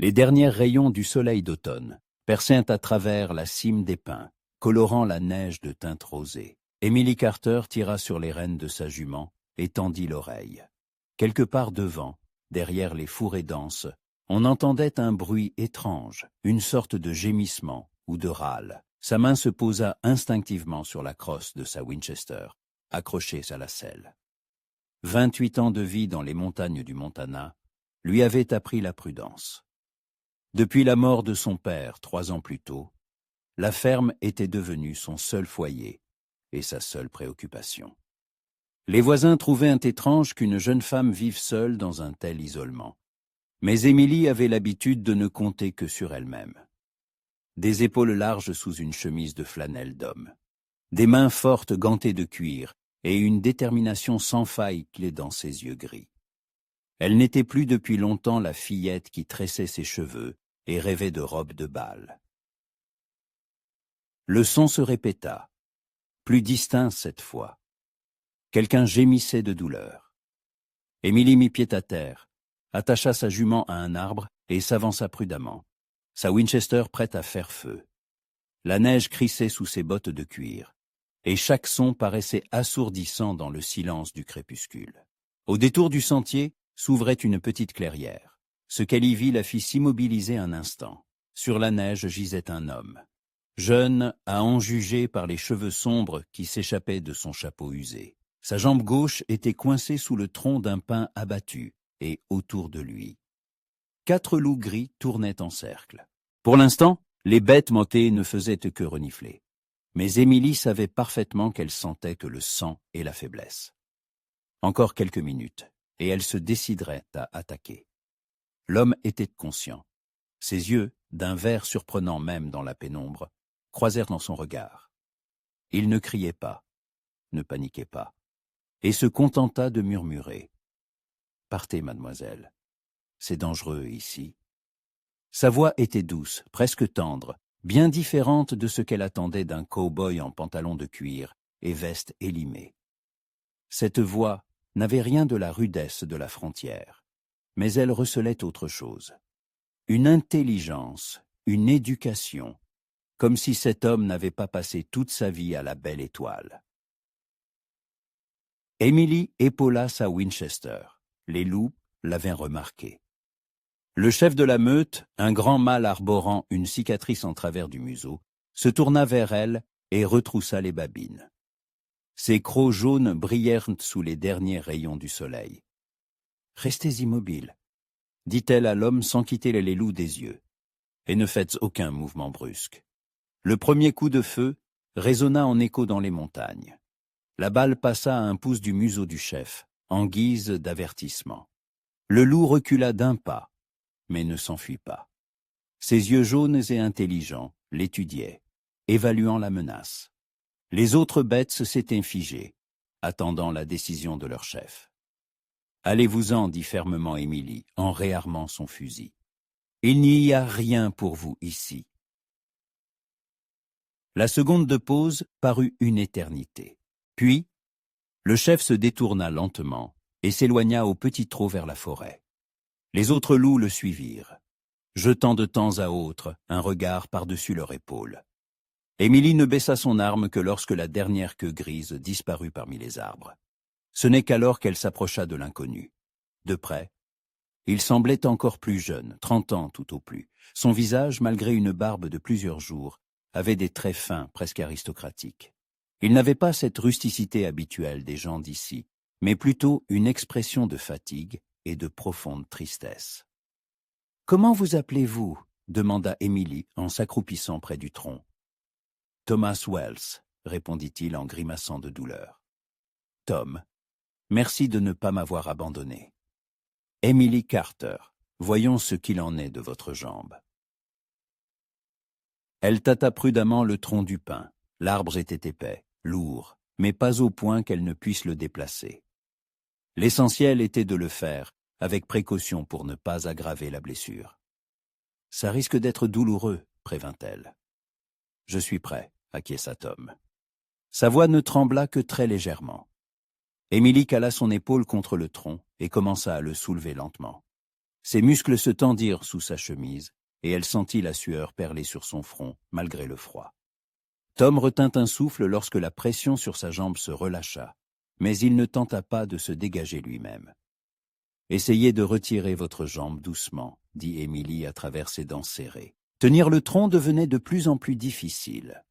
Les derniers rayons du soleil d'automne perçaient à travers la cime des pins, colorant la neige de teinte rosée. Emily Carter tira sur les rênes de sa jument et tendit l'oreille. Quelque part devant, derrière les fourrés denses, on entendait un bruit étrange, une sorte de gémissement ou de râle. Sa main se posa instinctivement sur la crosse de sa Winchester, accrochée à la selle. 28 ans de vie dans les montagnes du Montana lui avaient appris la prudence. Depuis la mort de son père 3 ans plus tôt, la ferme était devenue son seul foyer et sa seule préoccupation. Les voisins trouvaient étrange qu'une jeune femme vive seule dans un tel isolement. Mais Emily avait l'habitude de ne compter que sur elle-même. Des épaules larges sous une chemise de flanelle d'homme, des mains fortes gantées de cuir et une détermination sans faille clé dans ses yeux gris. Elle n'était plus depuis longtemps la fillette qui tressait ses cheveux et rêvait de robe de bal. Le son se répéta, plus distinct cette fois. Quelqu'un gémissait de douleur. Émilie mit pied à terre, attacha sa jument à un arbre et s'avança prudemment, sa Winchester prête à faire feu. La neige crissait sous ses bottes de cuir, et chaque son paraissait assourdissant dans le silence du crépuscule. Au détour du sentier s'ouvrait une petite clairière. Ce qu'elle y vit la fit s'immobiliser un instant. Sur la neige gisait un homme, jeune à en juger par les cheveux sombres qui s'échappaient de son chapeau usé. Sa jambe gauche était coincée sous le tronc d'un pin abattu, et autour de lui 4 loups gris tournaient en cercle. Pour l'instant, les bêtes montées ne faisaient que renifler. Mais Émilie savait parfaitement qu'elle sentait que le sang et la faiblesse. Encore quelques minutes, et elle se déciderait à attaquer. L'homme était conscient. Ses yeux, d'un vert surprenant même dans la pénombre, croisèrent dans son regard. Il ne criait pas, ne paniquait pas, et se contenta de murmurer. « Partez, mademoiselle. C'est dangereux ici. » Sa voix était douce, presque tendre, bien différente de ce qu'elle attendait d'un cow-boy en pantalon de cuir et veste élimée. Cette voix n'avait rien de la rudesse de la frontière, mais elle recelait autre chose. Une intelligence, une éducation, comme si cet homme n'avait pas passé toute sa vie à la belle étoile. Emily épaula sa Winchester. Les loups l'avaient remarqué. Le chef de la meute, un grand mâle arborant une cicatrice en travers du museau, se tourna vers elle et retroussa les babines. Ses crocs jaunes brillèrent sous les derniers rayons du soleil. « Restez immobile, » dit-elle à l'homme sans quitter les loups des yeux, « et ne faites aucun mouvement brusque. » Le premier coup de feu résonna en écho dans les montagnes. La balle passa à un pouce du museau du chef, en guise d'avertissement. Le loup recula d'un pas, mais ne s'enfuit pas. Ses yeux jaunes et intelligents l'étudiaient, évaluant la menace. Les autres bêtes s'étaient figées, attendant la décision de leur chef. « Allez-vous-en, » dit fermement Émilie, en réarmant son fusil. « Il n'y a rien pour vous ici. » La seconde de pause parut une éternité. Puis, le chef se détourna lentement et s'éloigna au petit trot vers la forêt. Les autres loups le suivirent, jetant de temps à autre un regard par-dessus leur épaule. Émilie ne baissa son arme que lorsque la dernière queue grise disparut parmi les arbres. Ce n'est qu'alors qu'elle s'approcha de l'inconnu. De près, il semblait encore plus jeune, 30 ans tout au plus. Son visage, malgré une barbe de plusieurs jours, avait des traits fins, presque aristocratiques. Il n'avait pas cette rusticité habituelle des gens d'ici, mais plutôt une expression de fatigue et de profonde tristesse. « Comment vous appelez-vous » demanda Émilie en s'accroupissant près du tronc. « Thomas Wells » répondit-il en grimaçant de douleur. « Tom, merci de ne pas m'avoir abandonné. Emily Carter, voyons ce qu'il en est de votre jambe. » Elle tâta prudemment le tronc du pin. L'arbre était épais, lourd, mais pas au point qu'elle ne puisse le déplacer. L'essentiel était de le faire, avec précaution pour ne pas aggraver la blessure. « Ça risque d'être douloureux, » prévint-elle. « Je suis prêt, » acquiesça Tom. Sa voix ne trembla que très légèrement. Émilie cala son épaule contre le tronc et commença à le soulever lentement. Ses muscles se tendirent sous sa chemise, et elle sentit la sueur perler sur son front, malgré le froid. Tom retint un souffle lorsque la pression sur sa jambe se relâcha, mais il ne tenta pas de se dégager lui-même. « Essayez de retirer votre jambe doucement, » dit Émilie à travers ses dents serrées. Tenir le tronc devenait de plus en plus difficile.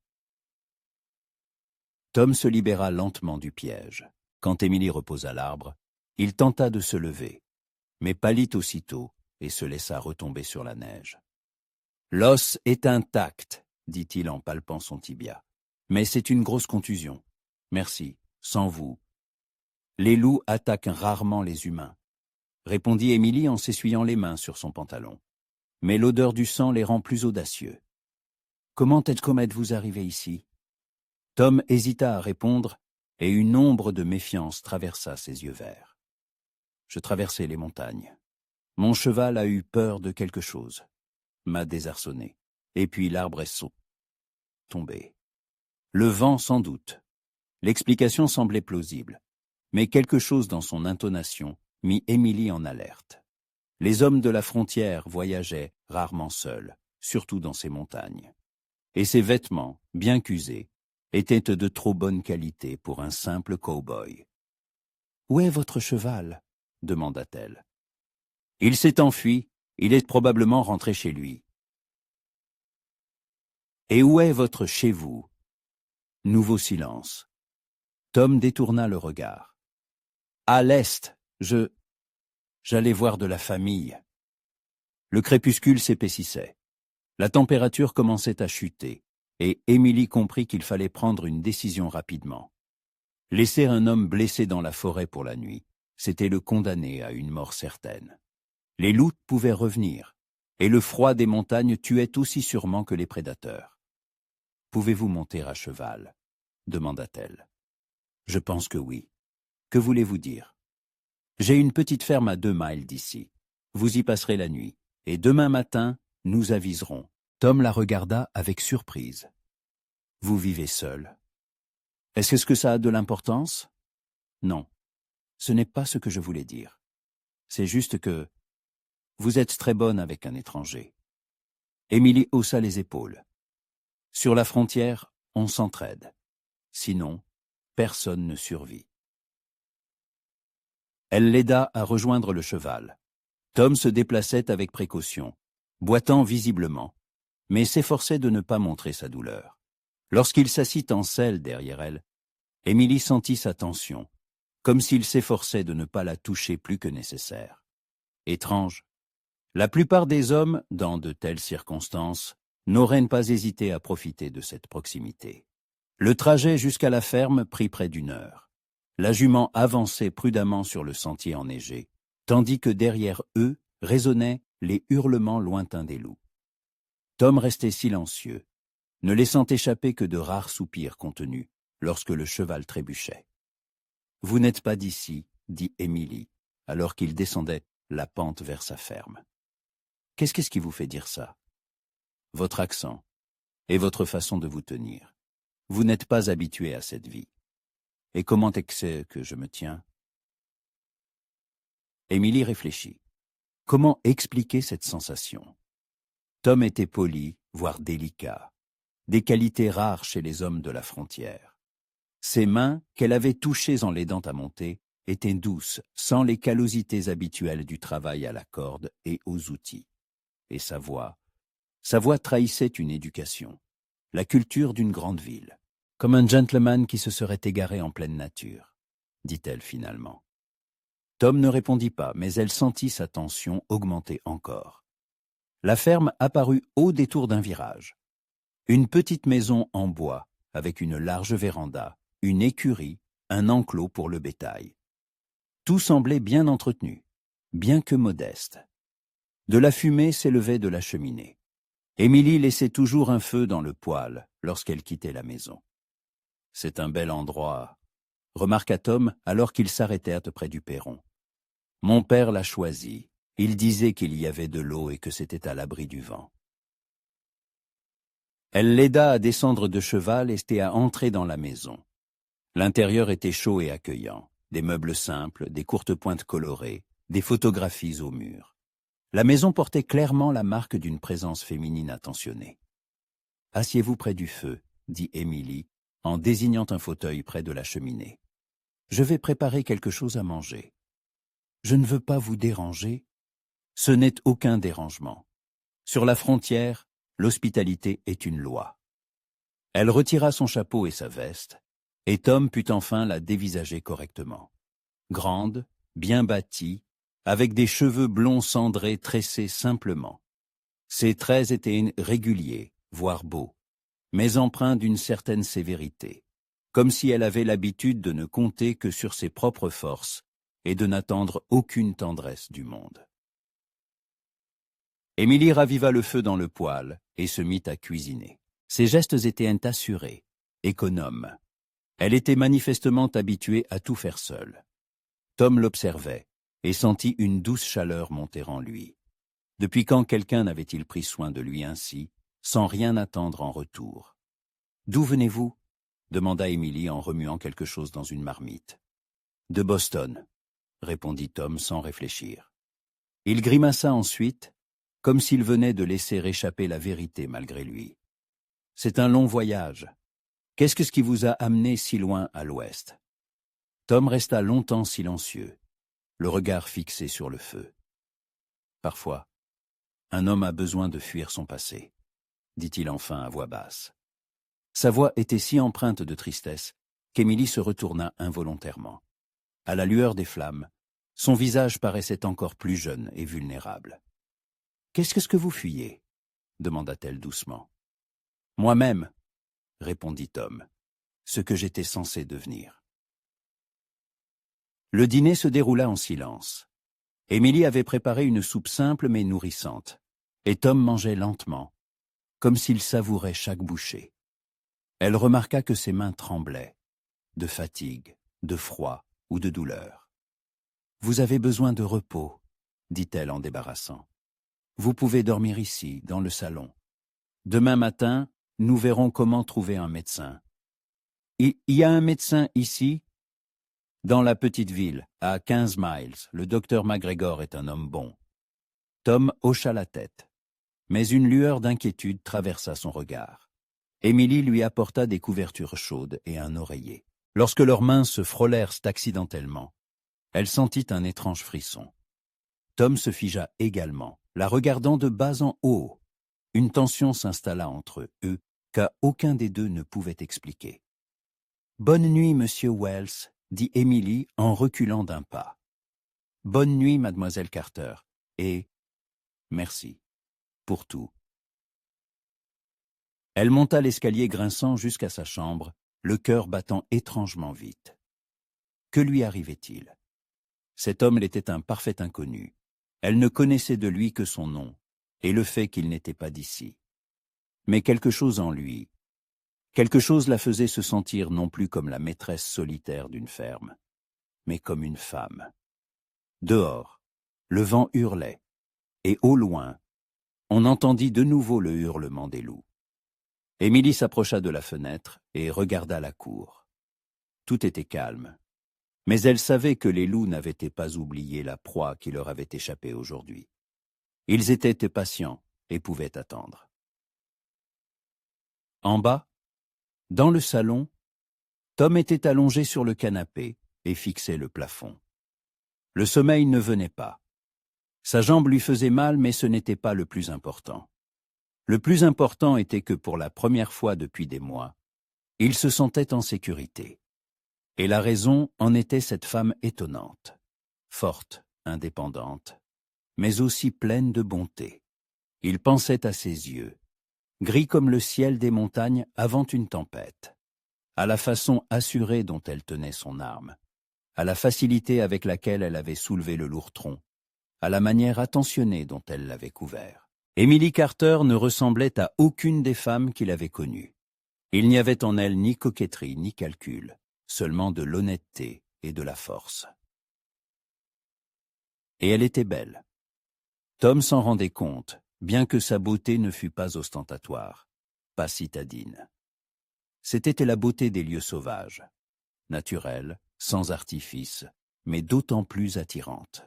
Tom se libéra lentement du piège. Quand Émilie reposa l'arbre, il tenta de se lever, mais pâlit aussitôt et se laissa retomber sur la neige. « L'os est intact, » dit-il en palpant son tibia. « Mais c'est une grosse contusion. Merci, sans vous. Les loups attaquent rarement les humains, » répondit Émilie en s'essuyant les mains sur son pantalon. « Mais l'odeur du sang les rend plus audacieux. »« Comment êtes-vous arrivé ici ?» Tom hésita à répondre, et une ombre de méfiance traversa ses yeux verts. « Je traversais les montagnes. Mon cheval a eu peur de quelque chose, m'a désarçonné, et puis l'arbre est tombé. Le vent sans doute. » L'explication semblait plausible, mais quelque chose dans son intonation mit Émilie en alerte. Les hommes de la frontière voyageaient rarement seuls, surtout dans ces montagnes. Et ses vêtements, bien qu'usés, étaient de trop bonne qualité pour un simple cow-boy. « Où est votre cheval ?» demanda-t-elle. « Il s'est enfui, il est probablement rentré chez lui. »« Et où est votre chez vous ?» Nouveau silence. Tom détourna le regard. « À l'est, j'allais voir de la famille. » Le crépuscule s'épaississait. La température commençait à chuter, et Émilie comprit qu'il fallait prendre une décision rapidement. Laisser un homme blessé dans la forêt pour la nuit, c'était le condamner à une mort certaine. Les loups pouvaient revenir, et le froid des montagnes tuait aussi sûrement que les prédateurs. « Pouvez-vous monter à cheval ?» demanda-t-elle. « Je pense que oui. Que voulez-vous dire ? J'ai une petite ferme à 2 miles d'ici. Vous y passerez la nuit, et demain matin, nous aviserons. » Tom la regarda avec surprise. « Vous vivez seul. Est-ce que ça a de l'importance ? Non, ce n'est pas ce que je voulais dire. C'est juste que vous êtes très bonne avec un étranger. » Émilie haussa les épaules. « Sur la frontière, on s'entraide. Sinon, personne ne survit. » Elle l'aida à rejoindre le cheval. Tom se déplaçait avec précaution, boitant visiblement, mais s'efforçait de ne pas montrer sa douleur. Lorsqu'il s'assit en selle derrière elle, Émilie sentit sa tension, comme s'il s'efforçait de ne pas la toucher plus que nécessaire. Étrange. La plupart des hommes, dans de telles circonstances, n'auraient pas hésité à profiter de cette proximité. Le trajet jusqu'à la ferme prit près d'1 heure. La jument avançait prudemment sur le sentier enneigé, tandis que derrière eux résonnaient les hurlements lointains des loups. Tom restait silencieux, ne laissant échapper que de rares soupirs contenus lorsque le cheval trébuchait. « Vous n'êtes pas d'ici, » dit Émilie, alors qu'il descendait la pente vers sa ferme. « Qu'est-ce qui vous fait dire ça ? Votre accent et votre façon de vous tenir. Vous n'êtes pas habitué à cette vie. Et comment est-ce que je me tiens ?» Émilie réfléchit. Comment expliquer cette sensation ? Tom était poli, voire délicat, des qualités rares chez les hommes de la frontière. Ses mains, qu'elle avait touchées en l'aidant à monter, étaient douces, sans les callosités habituelles du travail à la corde et aux outils. Et sa voix trahissait une éducation, la culture d'une grande ville, comme un gentleman qui se serait égaré en pleine nature, dit-elle finalement. Tom ne répondit pas, mais elle sentit sa tension augmenter encore. La ferme apparut au détour d'un virage. Une petite maison en bois, avec une large véranda, une écurie, un enclos pour le bétail. Tout semblait bien entretenu, bien que modeste. De la fumée s'élevait de la cheminée. Émilie laissait toujours un feu dans le poêle lorsqu'elle quittait la maison. « C'est un bel endroit », remarqua Tom alors qu'il s'arrêtait près du perron. « Mon père l'a choisi. Il disait qu'il y avait de l'eau et que c'était à l'abri du vent. » Elle l'aida à descendre de cheval et à entrer dans la maison. L'intérieur était chaud et accueillant. Des meubles simples, des courtes pointes colorées, des photographies au mur. La maison portait clairement la marque d'une présence féminine attentionnée. « Assieds-vous près du feu, » dit Émilie, en désignant un fauteuil près de la cheminée. « Je vais préparer quelque chose à manger. »« Je ne veux pas vous déranger. » Ce n'est aucun dérangement. Sur la frontière, l'hospitalité est une loi. Elle retira son chapeau et sa veste, et Tom put enfin la dévisager correctement. Grande, bien bâtie, avec des cheveux blonds cendrés tressés simplement. Ses traits étaient réguliers, voire beaux, mais empreints d'une certaine sévérité, comme si elle avait l'habitude de ne compter que sur ses propres forces et de n'attendre aucune tendresse du monde. Émilie raviva le feu dans le poêle et se mit à cuisiner. Ses gestes étaient assurés, économes. Elle était manifestement habituée à tout faire seule. Tom l'observait et sentit une douce chaleur monter en lui. Depuis quand quelqu'un n'avait-il pris soin de lui ainsi, sans rien attendre en retour? « D'où venez-vous » demanda Émilie en remuant quelque chose dans une marmite. « De Boston » répondit Tom sans réfléchir. Il grimaça ensuite, comme s'il venait de laisser échapper la vérité malgré lui. « C'est un long voyage. Qu'est-ce qui vous a amené si loin à l'ouest » Tom resta longtemps silencieux, le regard fixé sur le feu. « Parfois, un homme a besoin de fuir son passé, » dit-il enfin à voix basse. Sa voix était si empreinte de tristesse qu'Émilie se retourna involontairement. À la lueur des flammes, son visage paraissait encore plus jeune et vulnérable. « Qu'est-ce que vous fuyez » demanda-t-elle doucement. « Moi-même, » répondit Tom, « ce que j'étais censé devenir. » Le dîner se déroula en silence. Émilie avait préparé une soupe simple mais nourrissante, et Tom mangeait lentement, comme s'il savourait chaque bouchée. Elle remarqua que ses mains tremblaient, de fatigue, de froid ou de douleur. « Vous avez besoin de repos, » dit-elle en débarrassant. « Vous pouvez dormir ici, dans le salon. Demain matin, nous verrons comment trouver un médecin. »« Il y a un médecin ici ?» ?»« Dans la petite ville, à 15 miles, le docteur McGregor est un homme bon. » Tom hocha la tête, mais une lueur d'inquiétude traversa son regard. Émilie lui apporta des couvertures chaudes et un oreiller. Lorsque leurs mains se frôlèrent accidentellement, elle sentit un étrange frisson. Tom se figea également, la regardant de bas en haut. Une tension s'installa entre eux, qu'aucun des deux ne pouvait expliquer. « Bonne nuit, monsieur Wells, » dit Émilie en reculant d'un pas. « Bonne nuit, mademoiselle Carter, et merci pour tout. » Elle monta l'escalier grinçant jusqu'à sa chambre, le cœur battant étrangement vite. Que lui arrivait-il? Cet homme était un parfait inconnu. Elle ne connaissait de lui que son nom, et le fait qu'il n'était pas d'ici. Mais quelque chose en lui, quelque chose la faisait se sentir non plus comme la maîtresse solitaire d'une ferme, mais comme une femme. Dehors, le vent hurlait, et au loin, on entendit de nouveau le hurlement des loups. Émilie s'approcha de la fenêtre et regarda la cour. Tout était calme, mais elle savait que les loups n'avaient pas oublié la proie qui leur avait échappé aujourd'hui. Ils étaient patients et pouvaient attendre. En bas, dans le salon, Tom était allongé sur le canapé et fixait le plafond. Le sommeil ne venait pas. Sa jambe lui faisait mal, mais ce n'était pas le plus important. Le plus important était que pour la première fois depuis des mois, il se sentait en sécurité. Et la raison en était cette femme étonnante, forte, indépendante, mais aussi pleine de bonté. Il pensait à ses yeux, gris comme le ciel des montagnes avant une tempête, à la façon assurée dont elle tenait son arme, à la facilité avec laquelle elle avait soulevé le lourd tronc, à la manière attentionnée dont elle l'avait couvert. Émilie Carter ne ressemblait à aucune des femmes qu'il avait connues. Il n'y avait en elle ni coquetterie ni calcul, seulement de l'honnêteté et de la force. Et elle était belle. Tom s'en rendait compte, bien que sa beauté ne fût pas ostentatoire, pas citadine. C'était la beauté des lieux sauvages, naturelle, sans artifice, mais d'autant plus attirante.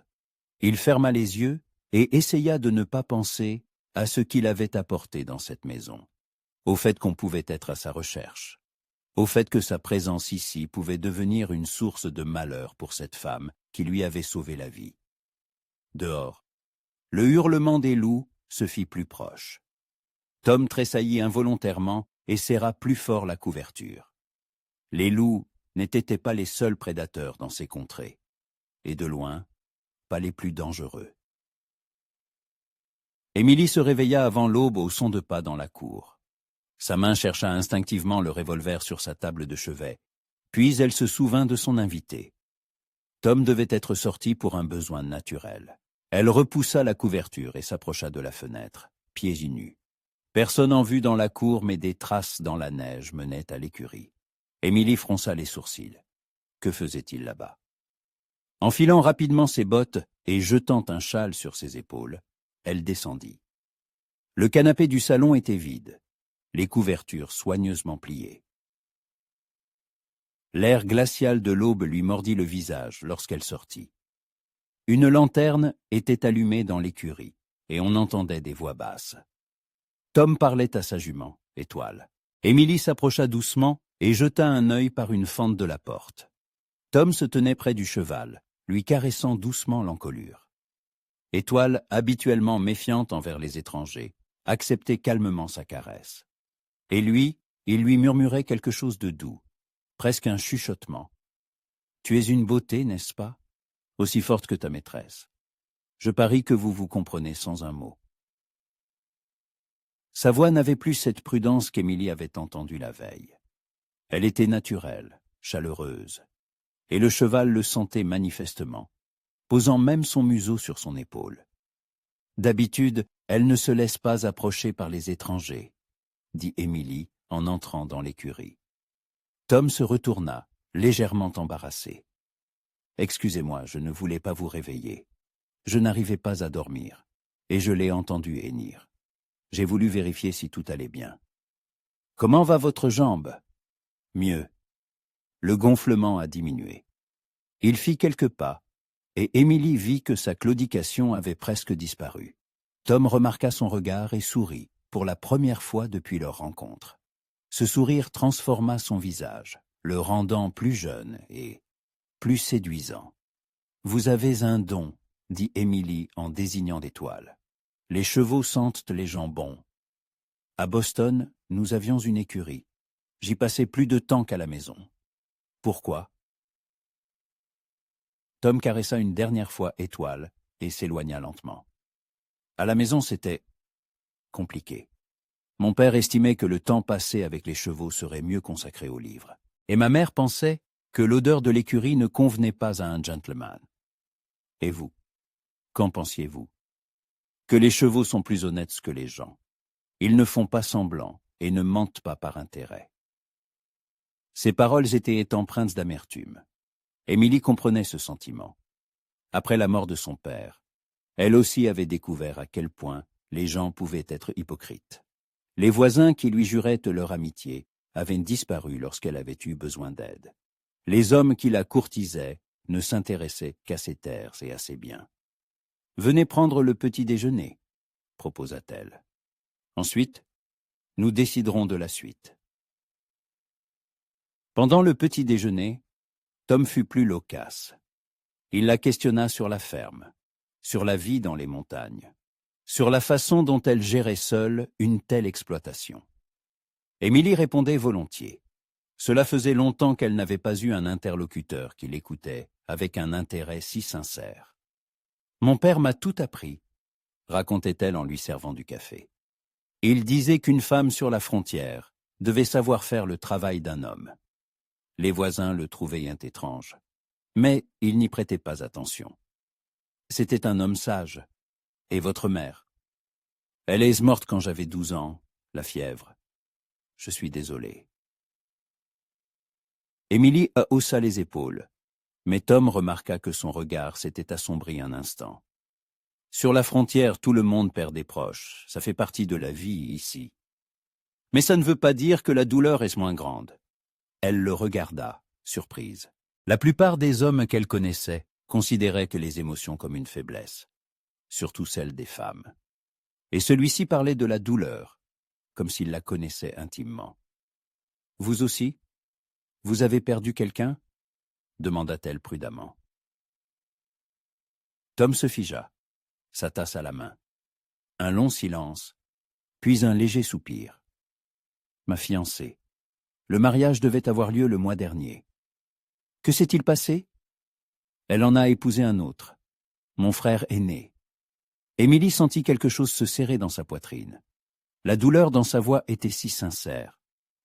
Il ferma les yeux et essaya de ne pas penser à ce qu'il avait apporté dans cette maison, au fait qu'on pouvait être à sa recherche, au fait que sa présence ici pouvait devenir une source de malheur pour cette femme qui lui avait sauvé la vie. Dehors, le hurlement des loups se fit plus proche. Tom tressaillit involontairement et serra plus fort la couverture. Les loups n'étaient pas les seuls prédateurs dans ces contrées, et de loin, pas les plus dangereux. Émilie se réveilla avant l'aube au son de pas dans la cour. Sa main chercha instinctivement le revolver sur sa table de chevet, puis elle se souvint de son invité. Tom devait être sorti pour un besoin naturel. Elle repoussa la couverture et s'approcha de la fenêtre, pieds nus. Personne en vue dans la cour, mais des traces dans la neige menaient à l'écurie. Émilie fronça les sourcils. Que faisait-il là-bas? Enfilant rapidement ses bottes et jetant un châle sur ses épaules, elle descendit. Le canapé du salon était vide, les couvertures soigneusement pliées. L'air glacial de l'aube lui mordit le visage lorsqu'elle sortit. Une lanterne était allumée dans l'écurie, et on entendait des voix basses. Tom parlait à sa jument, Étoile. Émilie s'approcha doucement et jeta un œil par une fente de la porte. Tom se tenait près du cheval, lui caressant doucement l'encolure. Étoile, habituellement méfiante envers les étrangers, acceptait calmement sa caresse. Et lui, il lui murmurait quelque chose de doux, presque un chuchotement. « Tu es une beauté, n'est-ce pas? Aussi forte que ta maîtresse. Je parie que vous vous comprenez sans un mot. » Sa voix n'avait plus cette prudence qu'Émilie avait entendue la veille. Elle était naturelle, chaleureuse, et le cheval le sentait manifestement, posant même son museau sur son épaule. D'habitude, elle ne se laisse pas approcher par les étrangers, dit Émilie en entrant dans l'écurie. Tom se retourna, légèrement embarrassé. « Excusez-moi, je ne voulais pas vous réveiller. Je n'arrivais pas à dormir, et je l'ai entendu hennir. J'ai voulu vérifier si tout allait bien. Comment va votre jambe? Mieux. Le gonflement a diminué. Il fit quelques pas, et Émilie vit que sa claudication avait presque disparu. Tom remarqua son regard et sourit, pour la première fois depuis leur rencontre. Ce sourire transforma son visage, le rendant plus jeune et plus séduisant. « Vous avez un don, » dit Émilie en désignant l'Étoile. « Les chevaux sentent les gens bons. À Boston, nous avions une écurie. J'y passais plus de temps qu'à la maison. Pourquoi ?» Tom caressa une dernière fois Étoile et s'éloigna lentement. À la maison, c'était compliqué. Mon père estimait que le temps passé avec les chevaux serait mieux consacré au livre. Et ma mère pensait que l'odeur de l'écurie ne convenait pas à un gentleman. Et vous, qu'en pensiez-vous? Que les chevaux sont plus honnêtes que les gens. Ils ne font pas semblant et ne mentent pas par intérêt. Ces paroles étaient empreintes d'amertume. Émilie comprenait ce sentiment. Après la mort de son père, elle aussi avait découvert à quel point les gens pouvaient être hypocrites. Les voisins qui lui juraient leur amitié avaient disparu lorsqu'elle avait eu besoin d'aide. Les hommes qui la courtisaient ne s'intéressaient qu'à ses terres et à ses biens. « Venez prendre le petit déjeuner, » proposa-t-elle. Ensuite, nous déciderons de la suite. Pendant le petit déjeuner, Tom fut plus loquace. Il la questionna sur la ferme, sur la vie dans les montagnes, sur la façon dont elle gérait seule une telle exploitation. Émilie répondait volontiers. Cela faisait longtemps qu'elle n'avait pas eu un interlocuteur qui l'écoutait avec un intérêt si sincère. « Mon père m'a tout appris, » racontait-elle en lui servant du café. Il disait qu'une femme sur la frontière devait savoir faire le travail d'un homme. Les voisins le trouvaient un étrange, mais ils n'y prêtaient pas attention. C'était un homme sage. Et votre mère? Elle est morte quand j'avais 12 ans, la fièvre. Je suis désolé. Émilie haussa les épaules, mais Tom remarqua que son regard s'était assombri un instant. Sur la frontière, tout le monde perd des proches, ça fait partie de la vie ici. Mais ça ne veut pas dire que la douleur est moins grande. Elle le regarda, surprise. La plupart des hommes qu'elle connaissait considéraient que les émotions comme une faiblesse. surtout celle des femmes. Et celui-ci parlait de la douleur, comme s'il la connaissait intimement. « Vous aussi? Vous avez perdu quelqu'un » demanda-t-elle prudemment. Tom se figea, sa tasse à la main. Un long silence, puis un léger soupir. « Ma fiancée. Le mariage devait avoir lieu le mois dernier. Que s'est-il passé? Elle en a épousé un autre. Mon frère aîné. » Émilie sentit quelque chose se serrer dans sa poitrine. La douleur dans sa voix était si sincère,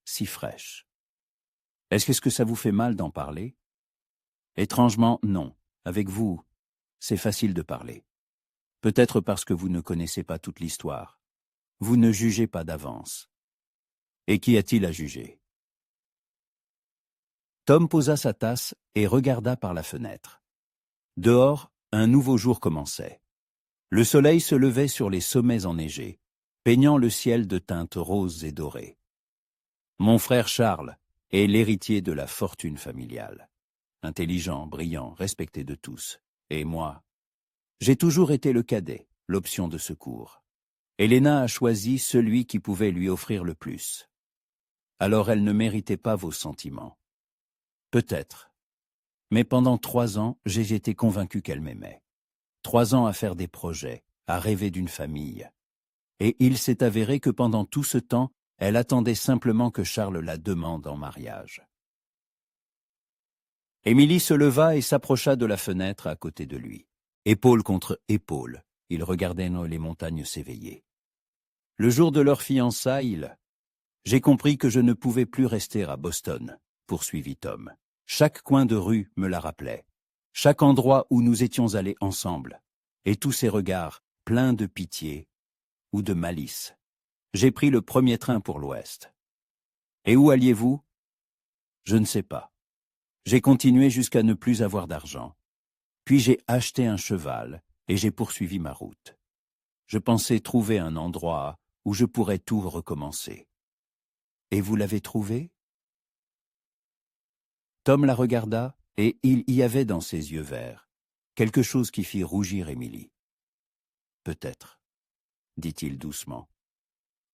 si fraîche. « Est-ce que ça vous fait mal d'en parler ?» Étrangement, non. Avec vous, c'est facile de parler. Peut-être parce que vous ne connaissez pas toute l'histoire. Vous ne jugez pas d'avance. Et qu'y a-t-il à juger? Tom posa sa tasse et regarda par la fenêtre. Dehors, un nouveau jour commençait. Le soleil se levait sur les sommets enneigés, peignant le ciel de teintes roses et dorées. Mon frère Charles est l'héritier de la fortune familiale. Intelligent, brillant, respecté de tous. Et moi, j'ai toujours été le cadet, l'option de secours. Helena a choisi celui qui pouvait lui offrir le plus. Alors elle ne méritait pas vos sentiments. Peut-être. Mais pendant 3 ans, j'ai été convaincu qu'elle m'aimait. 3 ans à faire des projets, à rêver d'une famille. Et il s'est avéré que pendant tout ce temps, elle attendait simplement que Charles la demande en mariage. Émilie se leva et s'approcha de la fenêtre à côté de lui. Épaule contre épaule, ils regardaient les montagnes s'éveiller. Le jour de leur fiançailles, j'ai compris que je ne pouvais plus rester à Boston, poursuivit Tom. Chaque coin de rue me la rappelait. Chaque endroit où nous étions allés ensemble. Et tous ces regards, pleins de pitié ou de malice. J'ai pris le premier train pour l'Ouest. Et où alliez-vous? Je ne sais pas. J'ai continué jusqu'à ne plus avoir d'argent. Puis j'ai acheté un cheval et j'ai poursuivi ma route. Je pensais trouver un endroit où je pourrais tout recommencer. Et vous l'avez trouvé? Tom la regarda et il y avait dans ses yeux verts quelque chose qui fit rougir Émilie. Peut-être, dit-il doucement.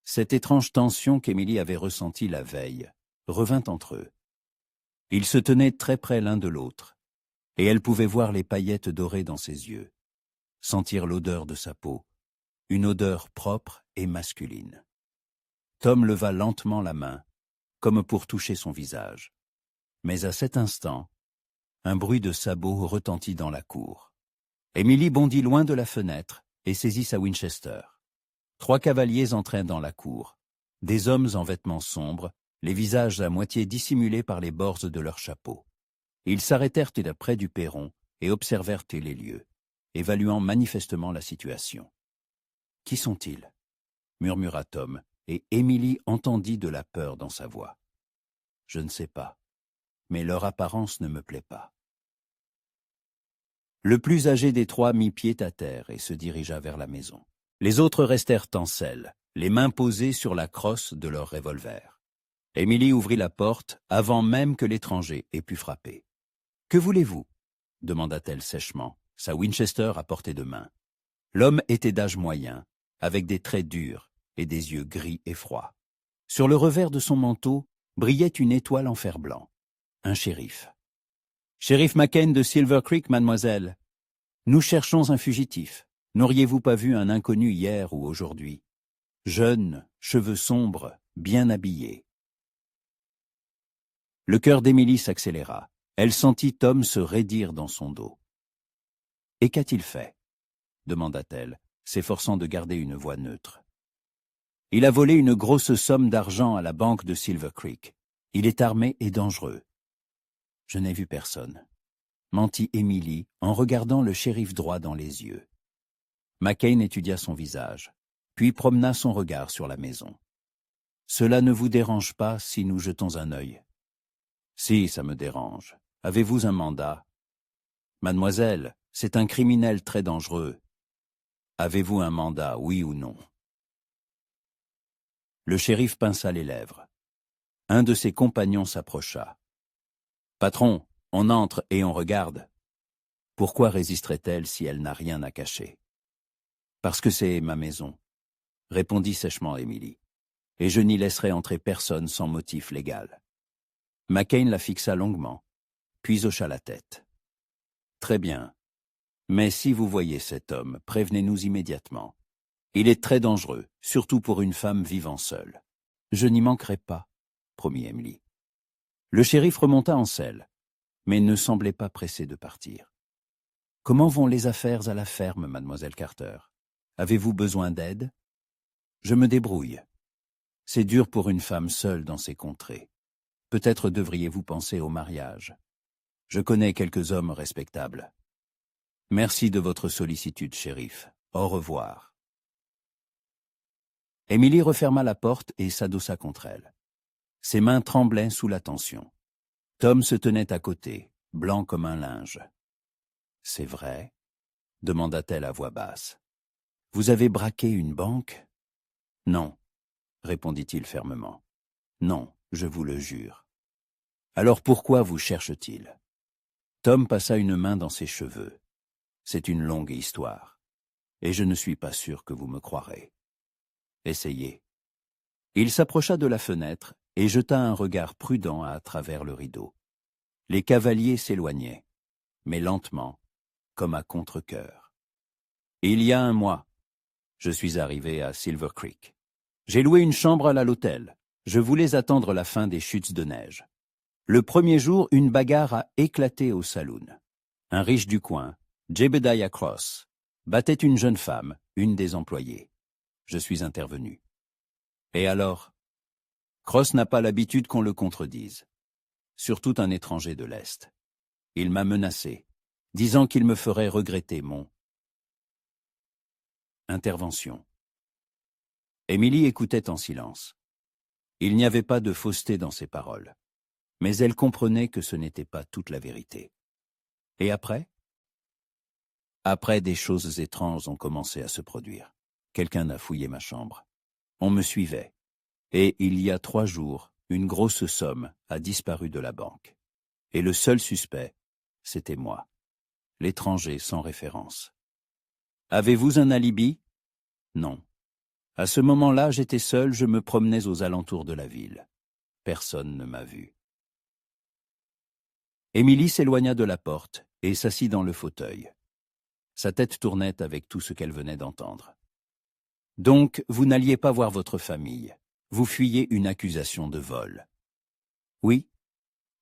Cette étrange tension qu'Émilie avait ressentie la veille revint entre eux. Ils se tenaient très près l'un de l'autre, et elle pouvait voir les paillettes dorées dans ses yeux, sentir l'odeur de sa peau, une odeur propre et masculine. Tom leva lentement la main, comme pour toucher son visage. Mais à cet instant, un bruit de sabots retentit dans la cour. Émilie bondit loin de la fenêtre et saisit sa Winchester. 3 cavaliers entrèrent dans la cour, des hommes en vêtements sombres, les visages à moitié dissimulés par les bords de leurs chapeaux. Ils s'arrêtèrent près du perron et observèrent les lieux, évaluant manifestement la situation. « Qui sont-ils » murmura Tom, et Émilie entendit de la peur dans sa voix. « Je ne sais pas, mais leur apparence ne me plaît pas. » Le plus âgé des 3 mit pied à terre et se dirigea vers la maison. Les autres restèrent en selle, les mains posées sur la crosse de leur revolver. Émilie ouvrit la porte avant même que l'étranger ait pu frapper. « Que voulez-vous » demanda-t-elle sèchement, sa Winchester à portée de main. L'homme était d'âge moyen, avec des traits durs et des yeux gris et froids. Sur le revers de son manteau brillait une étoile en fer-blanc. Un shérif. « Shérif McCain de Silver Creek, mademoiselle. Nous cherchons un fugitif. N'auriez-vous pas vu un inconnu hier ou aujourd'hui? Jeune, cheveux sombres, bien habillé. » Le cœur d'Émilie s'accéléra. Elle sentit Tom se raidir dans son dos. « Et qu'a-t-il fait » demanda-t-elle, s'efforçant de garder une voix neutre. « Il a volé une grosse somme d'argent à la banque de Silver Creek. Il est armé et dangereux. » « Je n'ai vu personne, » mentit Émilie en regardant le shérif droit dans les yeux. McCain étudia son visage, puis promena son regard sur la maison. « Cela ne vous dérange pas si nous jetons un œil ?»« Si, ça me dérange. Avez-vous un mandat ?»« Mademoiselle, c'est un criminel très dangereux. Avez-vous un mandat, oui ou non ?» Le shérif pinça les lèvres. Un de ses compagnons s'approcha. « Patron, on entre et on regarde. » Pourquoi résisterait-elle si elle n'a rien à cacher? Parce que c'est ma maison, répondit sèchement Emily. Et je n'y laisserai entrer personne sans motif légal. McCain la fixa longuement, puis hocha la tête. Très bien. Mais si vous voyez cet homme, prévenez-nous immédiatement. Il est très dangereux, surtout pour une femme vivant seule. Je n'y manquerai pas, promit Emily. Le shérif remonta en selle, mais ne semblait pas pressé de partir. Comment vont les affaires à la ferme, mademoiselle Carter? Avez-vous besoin d'aide? Je me débrouille. C'est dur pour une femme seule dans ces contrées. Peut-être devriez-vous penser au mariage. Je connais quelques hommes respectables. Merci de votre sollicitude, shérif. Au revoir. Emily referma la porte et s'adossa contre elle. Ses mains tremblaient sous la tension. Tom se tenait à côté, blanc comme un linge. « C'est vrai ?» demanda-t-elle à voix basse. « Vous avez braqué une banque ?»« Non, » répondit-il fermement. « Non, je vous le jure. »« Alors pourquoi vous cherche-t-il » Tom passa une main dans ses cheveux. « C'est une longue histoire, et je ne suis pas sûr que vous me croirez. Essayez. » Il s'approcha de la fenêtre et jeta un regard prudent à travers le rideau. Les cavaliers s'éloignaient, mais lentement, comme à contre-cœur. Il y a un mois, je suis arrivé à Silver Creek. J'ai loué une chambre à l'hôtel. Je voulais attendre la fin des chutes de neige. Le premier jour, une bagarre a éclaté au saloon. Un riche du coin, Jebediah Cross, battait une jeune femme, une des employées. Je suis intervenu. Et alors? Cross n'a pas l'habitude qu'on le contredise. Surtout un étranger de l'Est. Il m'a menacé, disant qu'il me ferait regretter mon intervention. Emily écoutait en silence. Il n'y avait pas de fausseté dans ses paroles, mais elle comprenait que ce n'était pas toute la vérité. Et après? Après, des choses étranges ont commencé à se produire. Quelqu'un a fouillé ma chambre. On me suivait. Et il y a 3 jours, une grosse somme a disparu de la banque. Et le seul suspect, c'était moi, l'étranger sans référence. Avez-vous un alibi? Non. À ce moment-là, j'étais seul, je me promenais aux alentours de la ville. Personne ne m'a vu. Émilie s'éloigna de la porte et s'assit dans le fauteuil. Sa tête tournait avec tout ce qu'elle venait d'entendre. Donc, vous n'alliez pas voir votre famille. Vous fuyez une accusation de vol. Oui,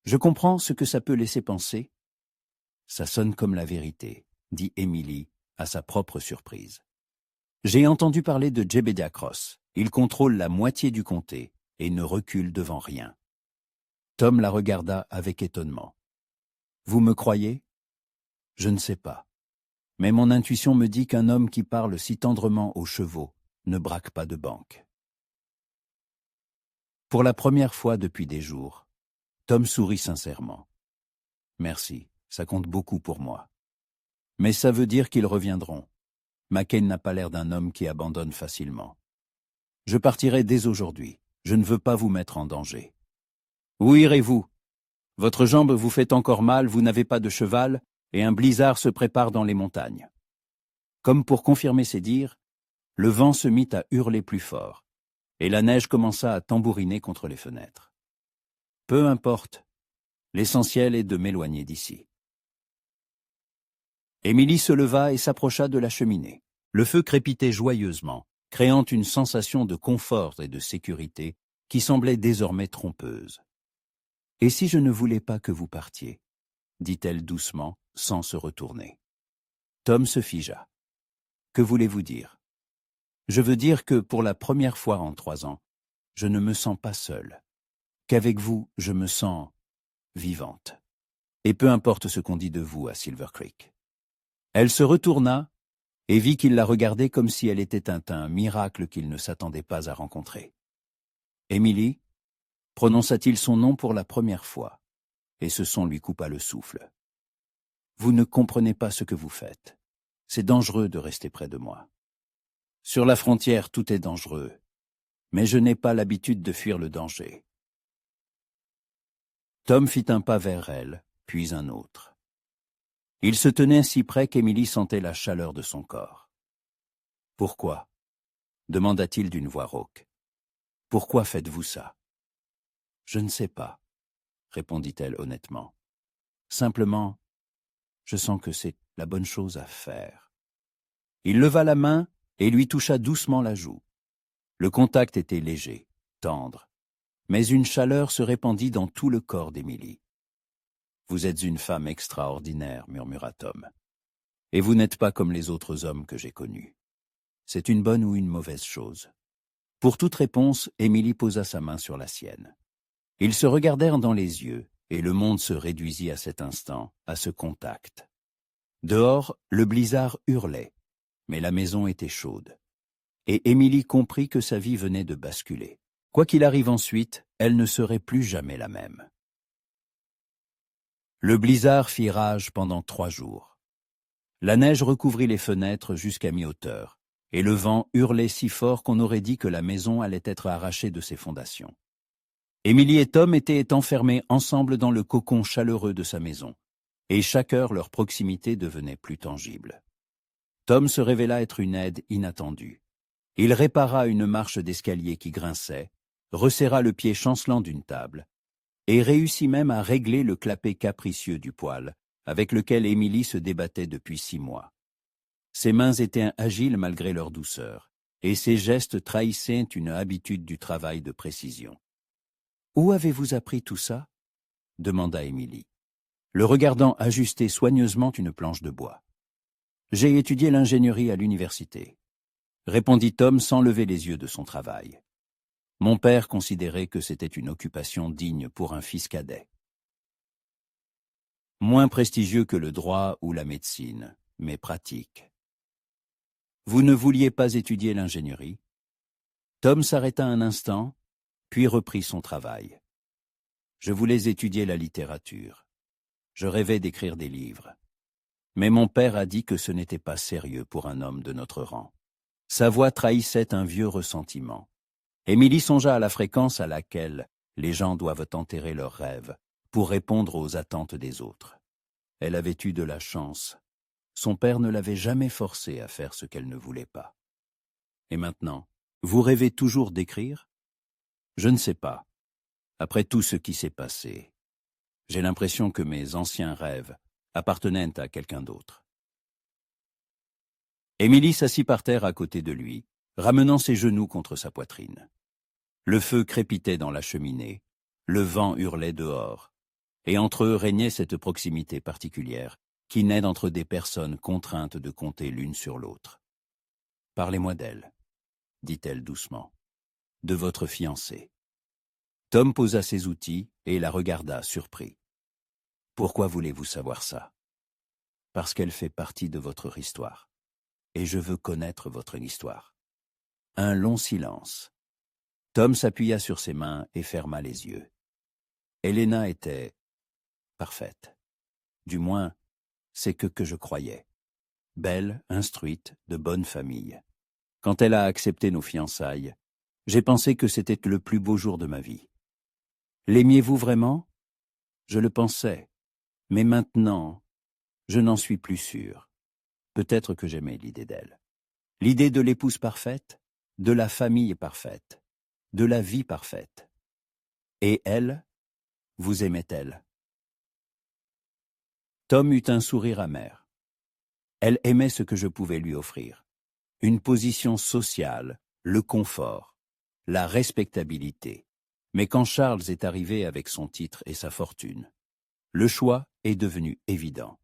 je comprends ce que ça peut laisser penser. Ça sonne comme la vérité, dit Émilie à sa propre surprise. J'ai entendu parler de Jebediah Cross. Il contrôle la moitié du comté et ne recule devant rien. Tom la regarda avec étonnement. Vous me croyez? Je ne sais pas. Mais mon intuition me dit qu'un homme qui parle si tendrement aux chevaux ne braque pas de banque. Pour la première fois depuis des jours, Tom sourit sincèrement. Merci, ça compte beaucoup pour moi. Mais ça veut dire qu'ils reviendront. McCain n'a pas l'air d'un homme qui abandonne facilement. Je partirai dès aujourd'hui. Je ne veux pas vous mettre en danger. Où irez-vous? Votre jambe vous fait encore mal, vous n'avez pas de cheval, et un blizzard se prépare dans les montagnes. Comme pour confirmer ses dires, le vent se mit à hurler plus fort, et la neige commença à tambouriner contre les fenêtres. Peu importe, l'essentiel est de m'éloigner d'ici. Émilie se leva et s'approcha de la cheminée. Le feu crépitait joyeusement, créant une sensation de confort et de sécurité qui semblait désormais trompeuse. « Et si je ne voulais pas que vous partiez ?» dit-elle doucement, sans se retourner. Tom se figea. « Que voulez-vous dire ?»« Je veux dire que, pour la première fois en 3 ans, je ne me sens pas seule. Qu'avec vous, je me sens vivante. Et peu importe ce qu'on dit de vous à Silver Creek. » Elle se retourna et vit qu'il la regardait comme si elle était un miracle qu'il ne s'attendait pas à rencontrer. Émilie prononça-t-il son nom pour la première fois, et ce son lui coupa le souffle. Vous ne comprenez pas ce que vous faites. C'est dangereux de rester près de moi. Sur la frontière, tout est dangereux, mais je n'ai pas l'habitude de fuir le danger. Tom fit un pas vers elle, puis un autre. Il se tenait si près qu'Émilie sentait la chaleur de son corps. Pourquoi? Demanda-t-il d'une voix rauque. Pourquoi faites-vous ça? Je ne sais pas, répondit-elle honnêtement. Simplement, je sens que c'est la bonne chose à faire. Il leva la main et lui toucha doucement la joue. Le contact était léger, tendre, mais une chaleur se répandit dans tout le corps d'Émilie. « Vous êtes une femme extraordinaire, » murmura Tom. « Et vous n'êtes pas comme les autres hommes que j'ai connus. C'est une bonne ou une mauvaise chose. » Pour toute réponse, Émilie posa sa main sur la sienne. Ils se regardèrent dans les yeux, et le monde se réduisit à cet instant, à ce contact. Dehors, le blizzard hurlait, mais la maison était chaude. Et Émilie comprit que sa vie venait de basculer. Quoi qu'il arrive ensuite, elle ne serait plus jamais la même. Le blizzard fit rage pendant 3 jours. La neige recouvrit les fenêtres jusqu'à mi-hauteur, et le vent hurlait si fort qu'on aurait dit que la maison allait être arrachée de ses fondations. Émilie et Tom étaient enfermés ensemble dans le cocon chaleureux de sa maison, et chaque heure leur proximité devenait plus tangible. Tom se révéla être une aide inattendue. Il répara une marche d'escalier qui grinçait, resserra le pied chancelant d'une table, et réussit même à régler le clapet capricieux du poêle, avec lequel Émilie se débattait depuis 6 mois. Ses mains étaient agiles malgré leur douceur, et ses gestes trahissaient une habitude du travail de précision. « Où avez-vous appris tout ça ?» demanda Émilie, le regardant ajuster soigneusement une planche de bois. « J'ai étudié l'ingénierie à l'université, » répondit Tom sans lever les yeux de son travail. Mon père considérait que c'était une occupation digne pour un fils cadet. Moins prestigieux que le droit ou la médecine, mais pratique. Vous ne vouliez pas étudier l'ingénierie? Tom s'arrêta un instant, puis reprit son travail. Je voulais étudier la littérature. Je rêvais d'écrire des livres. Mais mon père a dit que ce n'était pas sérieux pour un homme de notre rang. Sa voix trahissait un vieux ressentiment. Émilie songea à la fréquence à laquelle les gens doivent enterrer leurs rêves pour répondre aux attentes des autres. Elle avait eu de la chance. Son père ne l'avait jamais forcée à faire ce qu'elle ne voulait pas. Et maintenant, vous rêvez toujours d'écrire? Je ne sais pas. Après tout ce qui s'est passé, j'ai l'impression que mes anciens rêves appartenaient à quelqu'un d'autre. Émilie s'assit par terre à côté de lui, ramenant ses genoux contre sa poitrine. Le feu crépitait dans la cheminée, le vent hurlait dehors, et entre eux régnait cette proximité particulière qui naît d'entre des personnes contraintes de compter l'une sur l'autre. « Parlez-moi d'elle, » dit-elle doucement, « de votre fiancée. » Tom posa ses outils et la regarda surpris. « Pourquoi voulez-vous savoir ça? » « Parce qu'elle fait partie de votre histoire, et je veux connaître votre histoire. » Un long silence. Tom s'appuya sur ses mains et ferma les yeux. Helena était parfaite. Du moins, c'est que je croyais. Belle, instruite, de bonne famille. Quand elle a accepté nos fiançailles, j'ai pensé que c'était le plus beau jour de ma vie. L'aimiez-vous vraiment? Je le pensais, mais maintenant, je n'en suis plus sûr. Peut-être que j'aimais l'idée d'elle. L'idée de l'épouse parfaite, de la famille parfaite, de la vie parfaite. Et elle, vous aimait-elle? Tom eut un sourire amer. Elle aimait ce que je pouvais lui offrir. Une position sociale, le confort, la respectabilité. Mais quand Charles est arrivé avec son titre et sa fortune, le choix est devenu évident.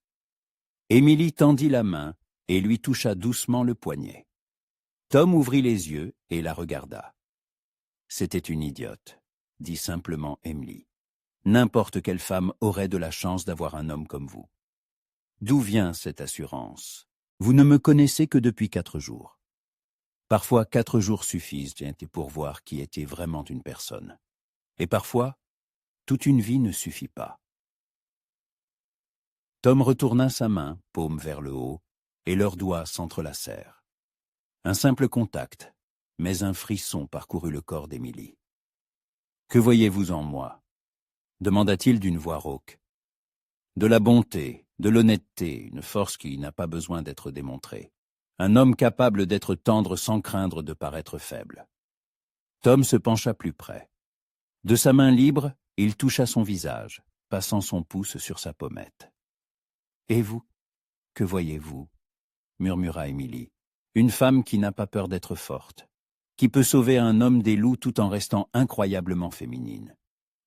Émilie tendit la main et lui toucha doucement le poignet. Tom ouvrit les yeux et la regarda. « C'était une idiote, » dit simplement Émilie. « N'importe quelle femme aurait de la chance d'avoir un homme comme vous. D'où vient cette assurance? Vous ne me connaissez que depuis 4 jours. Parfois 4 jours suffisent pour voir qui était vraiment une personne. Et parfois, toute une vie ne suffit pas. » Tom retourna sa main, paume vers le haut, et leurs doigts s'entrelacèrent. Un simple contact, mais un frisson parcourut le corps d'Émilie. « Que voyez-vous en moi ?» demanda-t-il d'une voix rauque. « De la bonté, de l'honnêteté, une force qui n'a pas besoin d'être démontrée. un homme capable d'être tendre sans craindre de paraître faible. Tom se pencha plus près. De sa main libre, il toucha son visage, passant son pouce sur sa pommette. « Et vous, que voyez-vous » murmura Émilie. « Une femme qui n'a pas peur d'être forte, qui peut sauver un homme des loups tout en restant incroyablement féminine,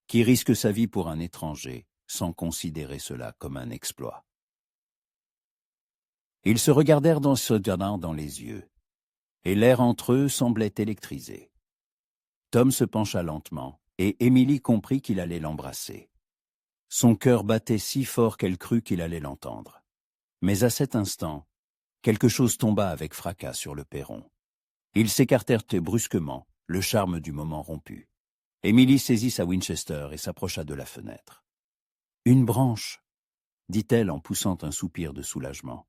qui risque sa vie pour un étranger, sans considérer cela comme un exploit. » Ils se regardèrent se donnant dans les yeux, et l'air entre eux semblait électrisé. Tom se pencha lentement, et Émilie comprit qu'il allait l'embrasser. Son cœur battait si fort qu'elle crut qu'il allait l'entendre. Mais à cet instant, quelque chose tomba avec fracas sur le perron. Ils s'écartèrent brusquement, le charme du moment rompu. Émilie saisit sa Winchester et s'approcha de la fenêtre. « Une branche !» dit-elle en poussant un soupir de soulagement.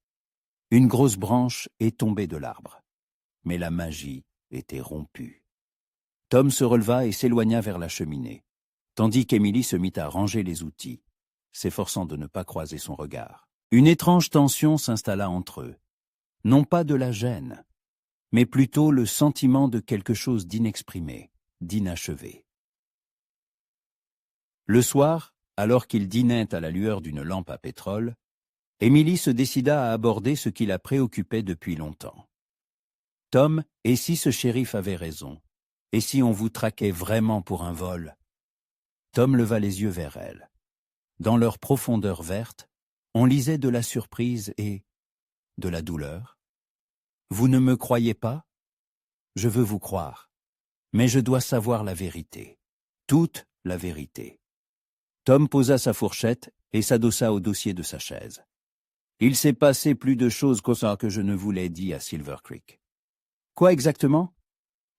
Une grosse branche est tombée de l'arbre. Mais la magie était rompue. Tom se releva et s'éloigna vers la cheminée, tandis qu'Émilie se mit à ranger les outils, s'efforçant de ne pas croiser son regard. Une étrange tension s'installa entre eux. Non pas de la gêne, mais plutôt le sentiment de quelque chose d'inexprimé, d'inachevé. Le soir, alors qu'ils dînaient à la lueur d'une lampe à pétrole, Émilie se décida à aborder ce qui la préoccupait depuis longtemps. « Tom, et si ce shérif avait raison? Et si on vous traquait vraiment pour un vol ?» Tom leva les yeux vers elle. Dans leur profondeur verte, on lisait de la surprise et de la douleur. « Vous ne me croyez pas? Je veux vous croire. Mais je dois savoir la vérité. Toute la vérité. » Tom posa sa fourchette et s'adossa au dossier de sa chaise. « Il s'est passé plus de choses que ça que je ne vous l'ai dit à Silver Creek. » « Quoi exactement ? »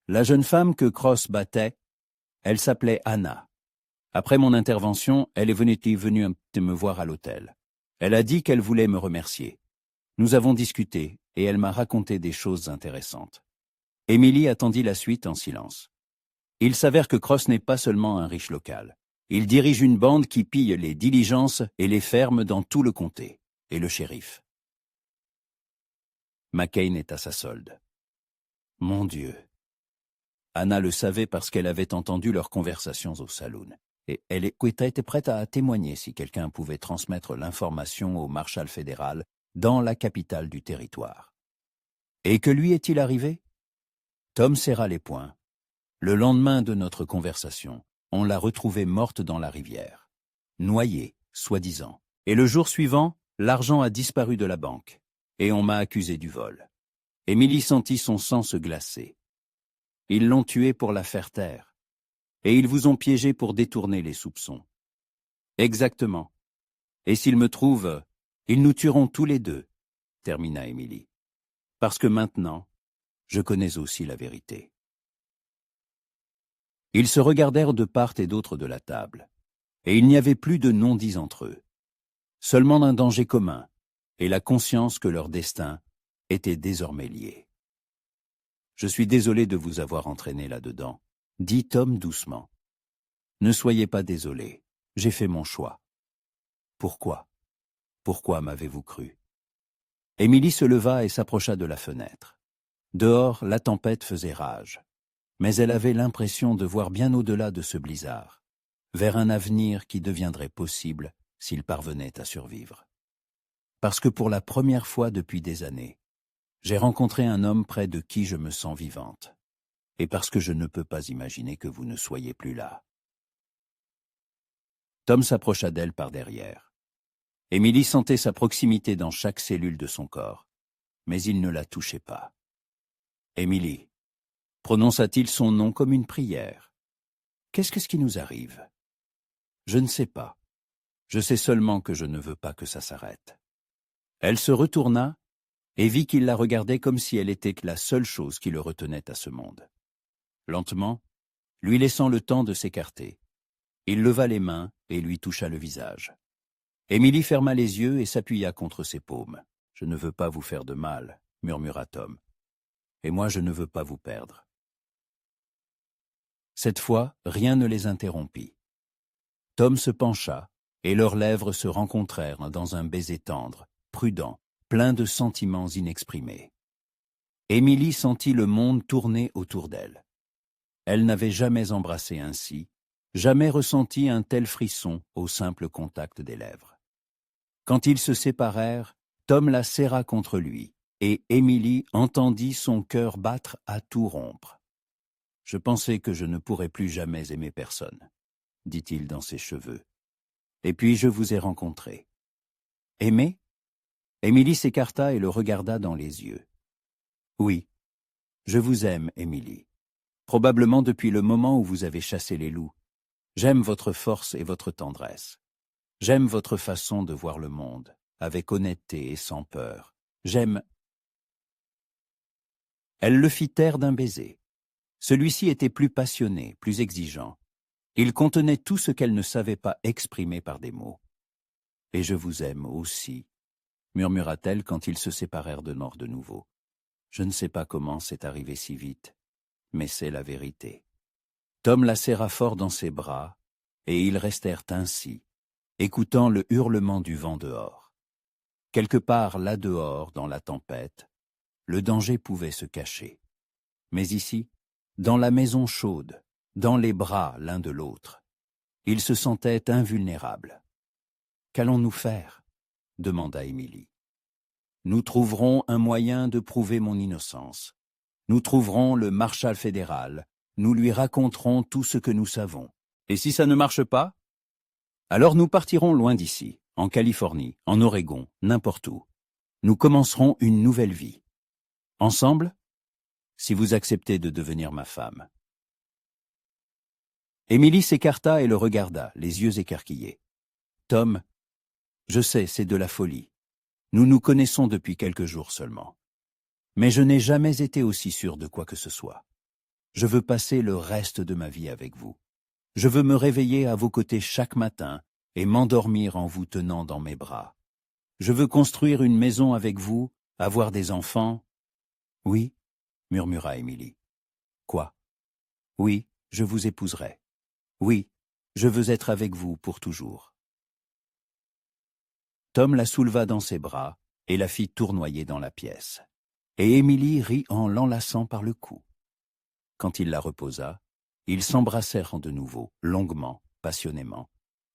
La jeune femme que Cross battait, elle s'appelait Anna. Après mon intervention, elle est venue me voir à l'hôtel. Elle a dit qu'elle voulait me remercier. Nous avons discuté et elle m'a raconté des choses intéressantes. Émilie attendit la suite en silence. Il s'avère que Cross n'est pas seulement un riche local. Il dirige une bande qui pille les diligences et les fermes dans tout le comté, et le shérif. McCain est à sa solde. Mon Dieu. Anna le savait parce qu'elle avait entendu leurs conversations au saloon, et elle était prête à témoigner si quelqu'un pouvait transmettre l'information au marshal fédéral dans la capitale du territoire. Et que lui est-il arrivé? Tom serra les poings. Le lendemain de notre conversation, on l'a retrouvée morte dans la rivière, noyée, soi-disant. Et le jour suivant, l'argent a disparu de la banque, et on m'a accusé du vol. Émilie sentit son sang se glacer. Ils l'ont tuée pour la faire taire, et ils vous ont piégé pour détourner les soupçons. Exactement. Et s'ils me trouvent, ils nous tueront tous les deux, termina Émilie. Parce que maintenant, je connais aussi la vérité. Ils se regardèrent de part et d'autre de la table, et il n'y avait plus de non-dits entre eux. Seulement un danger commun, et la conscience que leur destin était désormais lié. « Je suis désolé de vous avoir entraîné là-dedans, » dit Tom doucement. « Ne soyez pas désolé, j'ai fait mon choix. » « Pourquoi? Pourquoi m'avez-vous cru ?» Émilie se leva et s'approcha de la fenêtre. Dehors, la tempête faisait rage, mais elle avait l'impression de voir bien au-delà de ce blizzard, vers un avenir qui deviendrait possible s'il parvenait à survivre. Parce que pour la première fois depuis des années, j'ai rencontré un homme près de qui je me sens vivante, et parce que je ne peux pas imaginer que vous ne soyez plus là. Tom s'approcha d'elle par derrière. Émilie sentait sa proximité dans chaque cellule de son corps, mais il ne la touchait pas. « Émilie » prononça-t-il son nom comme une prière. « Qu'est-ce qui nous arrive ?» Je ne sais pas. Je sais seulement que je ne veux pas que ça s'arrête. Elle se retourna et vit qu'il la regardait comme si elle était la seule chose qui le retenait à ce monde. Lentement, lui laissant le temps de s'écarter, il leva les mains et lui toucha le visage. Émilie ferma les yeux et s'appuya contre ses paumes. « Je ne veux pas vous faire de mal, » murmura Tom. « Et moi je ne veux pas vous perdre. » Cette fois, rien ne les interrompit. Tom se pencha, et leurs lèvres se rencontrèrent dans un baiser tendre, prudent, plein de sentiments inexprimés. Émilie sentit le monde tourner autour d'elle. Elle n'avait jamais embrassé ainsi, jamais ressenti un tel frisson au simple contact des lèvres. Quand ils se séparèrent, Tom la serra contre lui, et Émilie entendit son cœur battre à tout rompre. « Je pensais que je ne pourrais plus jamais aimer personne, » dit-il dans ses cheveux. « Et puis je vous ai rencontré. » « Aimer ?» Émilie s'écarta et le regarda dans les yeux. « Oui, je vous aime, Émilie. Probablement depuis le moment où vous avez chassé les loups. J'aime votre force et votre tendresse. J'aime votre façon de voir le monde, avec honnêteté et sans peur. J'aime... » Elle le fit taire d'un baiser. Celui-ci était plus passionné, plus exigeant. Il contenait tout ce qu'elle ne savait pas exprimer par des mots. « Et je vous aime aussi, » murmura-t-elle quand ils se séparèrent de nouveau. « Je ne sais pas comment c'est arrivé si vite, mais c'est la vérité. » Tom la serra fort dans ses bras, et ils restèrent ainsi, écoutant le hurlement du vent dehors. Quelque part là dehors, dans la tempête, le danger pouvait se cacher. Mais ici, dans la maison chaude, dans les bras l'un de l'autre, ils se sentaient invulnérables. « Qu'allons-nous faire ?» demanda Émilie. « Nous trouverons un moyen de prouver mon innocence. Nous trouverons le marshal fédéral, nous lui raconterons tout ce que nous savons. Et si ça ne marche pas? Alors nous partirons loin d'ici, en Californie, en Oregon, n'importe où. Nous commencerons une nouvelle vie. Ensemble, si vous acceptez de devenir ma femme. » Émilie s'écarta et le regarda, les yeux écarquillés. « Tom, je sais, c'est de la folie. Nous nous connaissons depuis quelques jours seulement. Mais je n'ai jamais été aussi sûr de quoi que ce soit. Je veux passer le reste de ma vie avec vous. Je veux me réveiller à vos côtés chaque matin et m'endormir en vous tenant dans mes bras. Je veux construire une maison avec vous, avoir des enfants. » « Oui, » murmura Émilie. « Quoi ? » ?»« Oui, je vous épouserai. Oui, je veux être avec vous pour toujours. » Tom la souleva dans ses bras et la fit tournoyer dans la pièce. Et Émilie rit en l'enlaçant par le cou. Quand il la reposa, ils s'embrassèrent de nouveau, longuement, passionnément,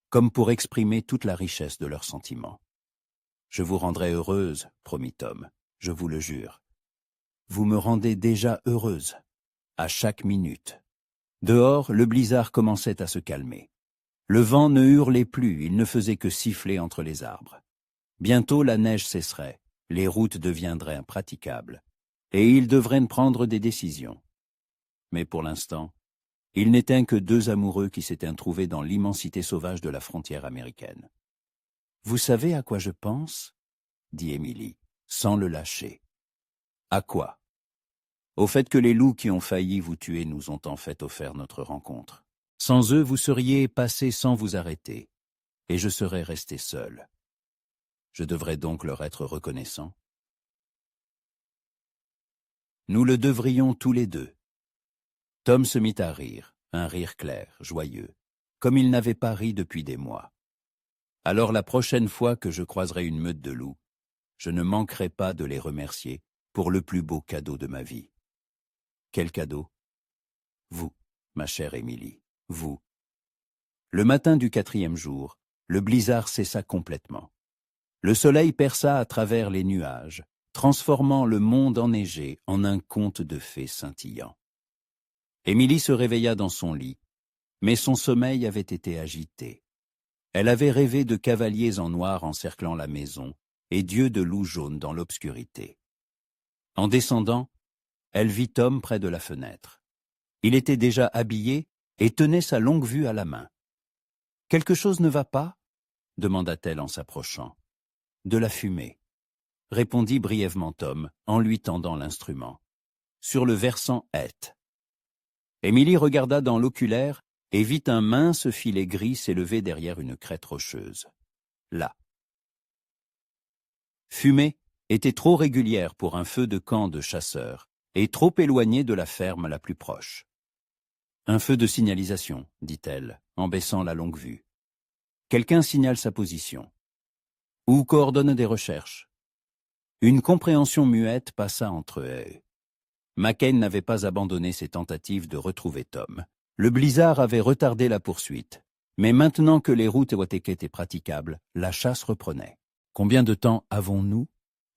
comme pour exprimer toute la richesse de leurs sentiments. « Je vous rendrai heureuse, » promit Tom, « je vous le jure. Vous me rendez déjà heureuse, à chaque minute. » Dehors, le blizzard commençait à se calmer. Le vent ne hurlait plus, il ne faisait que siffler entre les arbres. Bientôt la neige cesserait, les routes deviendraient impraticables, et ils devraient prendre des décisions. Mais pour l'instant, ils n'étaient que deux amoureux qui s'étaient trouvés dans l'immensité sauvage de la frontière américaine. « Vous savez à quoi je pense ?» dit Émilie, sans le lâcher. « À quoi ? Au fait que les loups qui ont failli vous tuer nous ont en fait offert notre rencontre. Sans eux, vous seriez passé sans vous arrêter, et je serais resté seul. Je devrais donc leur être reconnaissant. Nous le devrions tous les deux. » Tom se mit à rire, un rire clair, joyeux, comme il n'avait pas ri depuis des mois. « Alors la prochaine fois que je croiserai une meute de loups, je ne manquerai pas de les remercier pour le plus beau cadeau de ma vie. » « Quel cadeau ? » ?»« Vous, ma chère Émilie, vous. » Le matin du 4e jour, le blizzard cessa complètement. Le soleil perça à travers les nuages, transformant le monde enneigé en un conte de fées scintillant. Émilie se réveilla dans son lit, mais son sommeil avait été agité. Elle avait rêvé de cavaliers en noir encerclant la maison et d'yeux de loup jaune dans l'obscurité. En descendant, elle vit Tom près de la fenêtre. Il était déjà habillé et tenait sa longue vue à la main. « Quelque chose ne va pas ?» demanda-t-elle en s'approchant. « De la fumée, » répondit brièvement Tom en lui tendant l'instrument. « Sur le versant est. » Émilie regarda dans l'oculaire et vit un mince filet gris s'élever derrière une crête rocheuse. Là. Fumée était trop régulière pour un feu de camp de chasseurs et trop éloignée de la ferme la plus proche. « Un feu de signalisation, » dit-elle, en baissant la longue vue. « Quelqu'un signale sa position. Ou coordonne des recherches. » Une compréhension muette passa entre eux. McCain n'avait pas abandonné ses tentatives de retrouver Tom. Le blizzard avait retardé la poursuite. Mais maintenant que les routes étaient praticables, la chasse reprenait. « Combien de temps avons-nous »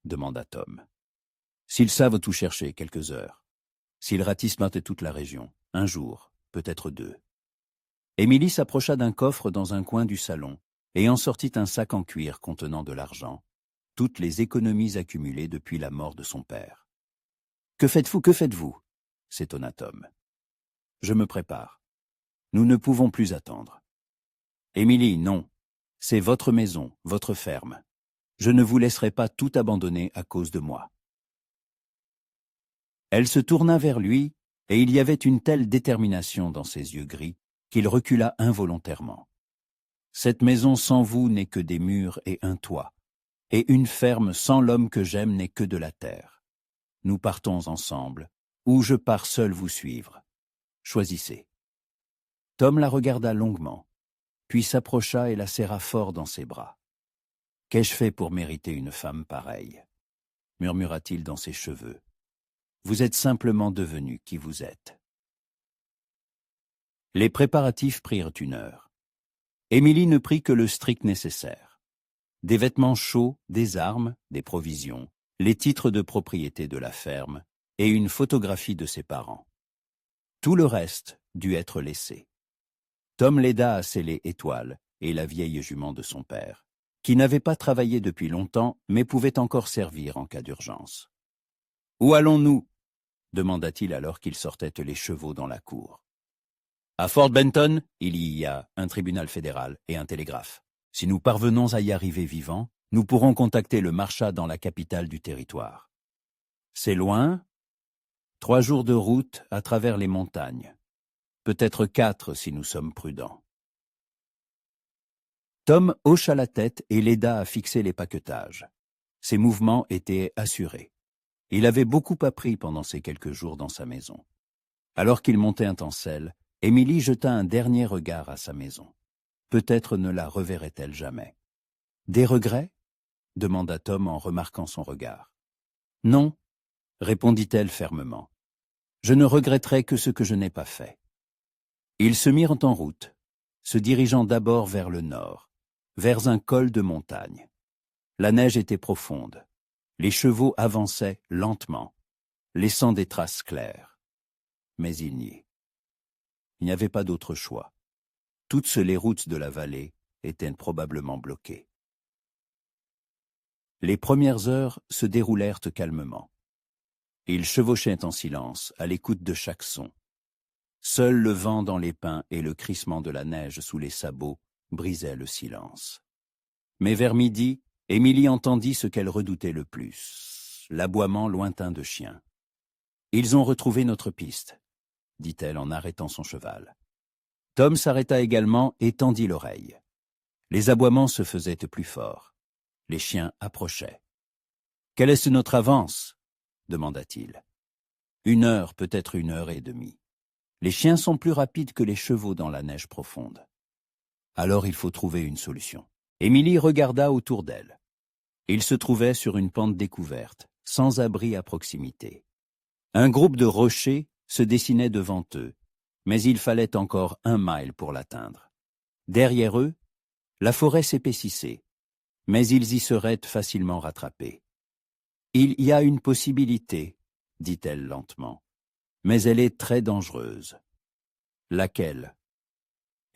demanda Tom. « S'ils savent tout chercher, quelques heures. S'ils ratissent toute la région, un jour, peut-être 2. » Émilie s'approcha d'un coffre dans un coin du salon et en sortit un sac en cuir contenant de l'argent, toutes les économies accumulées depuis la mort de son père. « Que faites-vous » s'étonna Tom. « Je me prépare. Nous ne pouvons plus attendre. » Émilie, non. C'est votre maison, votre ferme. Je ne vous laisserai pas tout abandonner à cause de moi. Elle se tourna vers lui, et il y avait une telle détermination dans ses yeux gris qu'il recula involontairement. Cette maison sans vous n'est que des murs et un toit, et une ferme sans l'homme que j'aime n'est que de la terre. Nous partons ensemble, ou je pars seul vous suivre. Choisissez. Tom la regarda longuement, puis s'approcha et la serra fort dans ses bras. « Qu'ai-je fait pour mériter une femme pareille » murmura-t-il dans ses cheveux. « Vous êtes simplement devenu qui vous êtes. » Les préparatifs prirent 1 heure. Émilie ne prit que le strict nécessaire. Des vêtements chauds, des armes, des provisions, les titres de propriété de la ferme et une photographie de ses parents. Tout le reste dut être laissé. Tom l'aida à sceller Étoile et la vieille jument de son père, qui n'avait pas travaillé depuis longtemps mais pouvait encore servir en cas d'urgence. « Où allons-nous » demanda-t-il alors qu'ils sortaient les chevaux dans la cour. « À Fort Benton, il y a un tribunal fédéral et un télégraphe. Si nous parvenons à y arriver vivants, nous pourrons contacter le marshal dans la capitale du territoire. C'est loin ? 3 jours de route à travers les montagnes. Peut-être 4 si nous sommes prudents. » Tom hocha la tête et l'aida à fixer les paquetages. Ses mouvements étaient assurés. Il avait beaucoup appris pendant ces quelques jours dans sa maison. Alors qu'il montait un tencel, Émilie jeta un dernier regard à sa maison. Peut-être ne la reverrait-elle jamais. « Des regrets » demanda Tom en remarquant son regard. « Non » répondit-elle fermement. « Je ne regretterai que ce que je n'ai pas fait. » Ils se mirent en route, se dirigeant d'abord vers le nord, vers un col de montagne. La neige était profonde. Les chevaux avançaient lentement, laissant des traces claires. Mais il n'y avait pas d'autre choix. Toutes les routes de la vallée étaient probablement bloquées. Les premières heures se déroulèrent calmement. Ils chevauchaient en silence, à l'écoute de chaque son. Seul le vent dans les pins et le crissement de la neige sous les sabots brisaient le silence. Mais vers midi, Émilie entendit ce qu'elle redoutait le plus, l'aboiement lointain de chiens. « Ils ont retrouvé notre piste », dit-elle en arrêtant son cheval. Tom s'arrêta également et tendit l'oreille. Les aboiements se faisaient plus forts. Les chiens approchaient. « Quelle est notre avance » demanda-t-il. « 1 heure, peut-être 1 heure et demie. Les chiens sont plus rapides que les chevaux dans la neige profonde. Alors il faut trouver une solution. » Émilie regarda autour d'elle. Ils se trouvaient sur une pente découverte, sans abri à proximité. Un groupe de rochers se dessinait devant eux, mais il fallait encore 1 mile pour l'atteindre. Derrière eux, la forêt s'épaississait, mais ils y seraient facilement rattrapés. « Il y a une possibilité, » dit-elle lentement, « mais elle est très dangereuse. » « Laquelle ?»«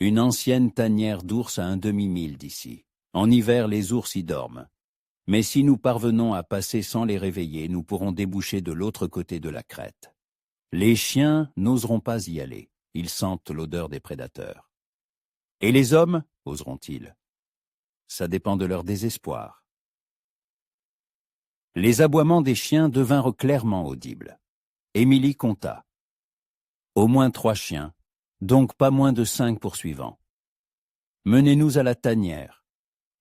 Une ancienne tanière d'ours à 1/2 mille d'ici. En hiver, les ours y dorment. Mais si nous parvenons à passer sans les réveiller, nous pourrons déboucher de l'autre côté de la crête. Les chiens n'oseront pas y aller. Ils sentent l'odeur des prédateurs. Et les hommes, oseront-ils? Ça dépend de leur désespoir. » Les aboiements des chiens devinrent clairement audibles. Émilie compta. Au moins 3 chiens, donc pas moins de 5 poursuivants. « Menez-nous à la tanière, »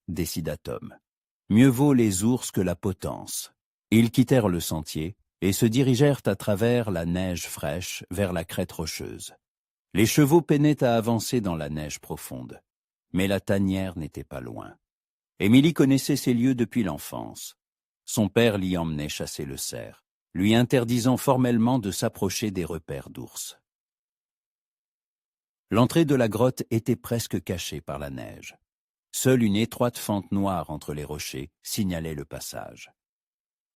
décida Tom. « Mieux vaut les ours que la potence. » Ils quittèrent le sentier et se dirigèrent à travers la neige fraîche vers la crête rocheuse. Les chevaux peinaient à avancer dans la neige profonde, mais la tanière n'était pas loin. Émilie connaissait ces lieux depuis l'enfance. Son père l'y emmenait chasser le cerf, lui interdisant formellement de s'approcher des repères d'ours. L'entrée de la grotte était presque cachée par la neige. Seule une étroite fente noire entre les rochers signalait le passage.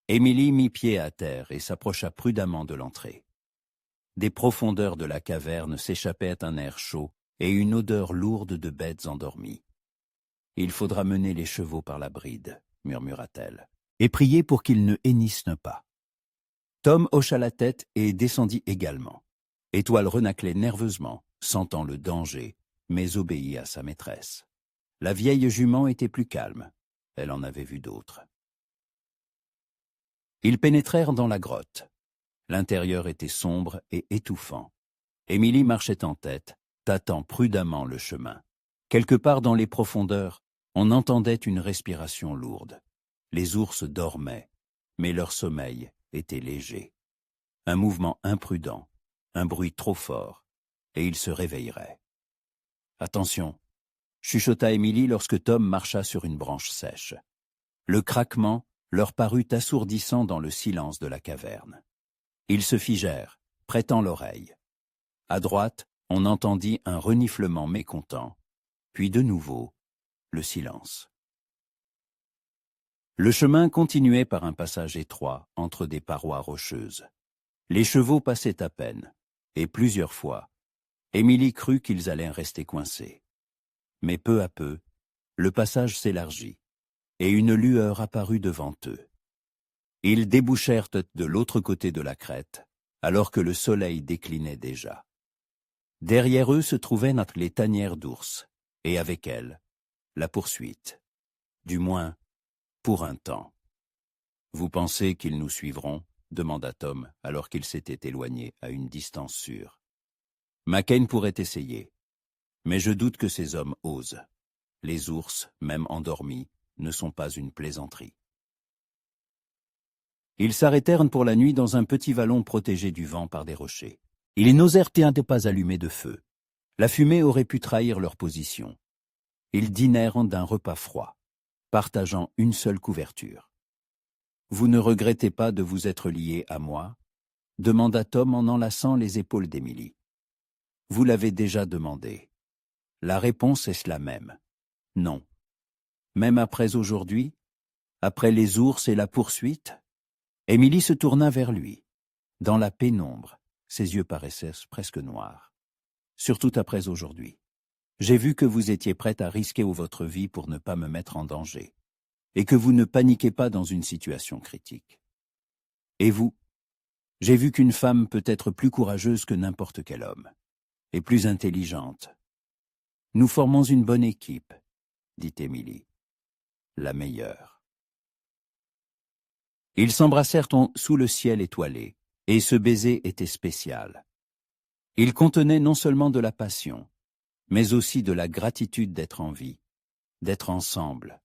Émilie mit pied à terre et s'approcha prudemment de l'entrée. Des profondeurs de la caverne s'échappait un air chaud et une odeur lourde de bêtes endormies. « Il faudra mener les chevaux par la bride, » murmura-t-elle, « et prier pour qu'ils ne hennissent pas. » Tom hocha la tête et descendit également. Étoile renâclait nerveusement, sentant le danger, mais obéit à sa maîtresse. La vieille jument était plus calme. Elle en avait vu d'autres. Ils pénétrèrent dans la grotte. L'intérieur était sombre et étouffant. Émilie marchait en tête, tâtant prudemment le chemin. Quelque part dans les profondeurs, on entendait une respiration lourde. Les ours dormaient, mais leur sommeil était léger. Un mouvement imprudent, un bruit trop fort, et ils se réveilleraient. « Attention !» chuchota Émilie lorsque Tom marcha sur une branche sèche. Le craquement leur parut assourdissant dans le silence de la caverne. Ils se figèrent, prêtant l'oreille. À droite, on entendit un reniflement mécontent, puis de nouveau, le silence. Le chemin continuait par un passage étroit entre des parois rocheuses. Les chevaux passaient à peine, et plusieurs fois, Émilie crut qu'ils allaient rester coincés. Mais peu à peu, le passage s'élargit, et une lueur apparut devant eux. Ils débouchèrent de l'autre côté de la crête, alors que le soleil déclinait déjà. Derrière eux se trouvaient les tanières d'ours, et avec elles, la poursuite. Du moins, pour un temps. « Vous pensez qu'ils nous suivront ?» demanda Tom, alors qu'ils s'étaient éloignés à une distance sûre. « McCain pourrait essayer, mais je doute que ces hommes osent. Les ours, même endormis, ne sont pas une plaisanterie. » Ils s'arrêtèrent pour la nuit dans un petit vallon protégé du vent par des rochers. Ils n'osèrent pas allumer de feu. La fumée aurait pu trahir leur position. Ils dînèrent d'un repas froid, partageant une seule couverture. « Vous ne regrettez pas de vous être lié à moi ?» demanda Tom en enlaçant les épaules d'Émilie. « Vous l'avez déjà demandé. La réponse est la même. Non. Même après aujourd'hui, après les ours et la poursuite ?» Émilie se tourna vers lui. Dans la pénombre, ses yeux paraissaient presque noirs. « Surtout après aujourd'hui. J'ai vu que vous étiez prête à risquer votre vie pour ne pas me mettre en danger, et que vous ne paniquez pas dans une situation critique. Et vous? J'ai vu qu'une femme peut être plus courageuse que n'importe quel homme, et plus intelligente. Nous formons une bonne équipe, dit Émilie. La meilleure. Ils s'embrassèrent sous le ciel étoilé, et ce baiser était spécial. Il contenait non seulement de la passion, mais aussi de la gratitude d'être en vie, d'être ensemble,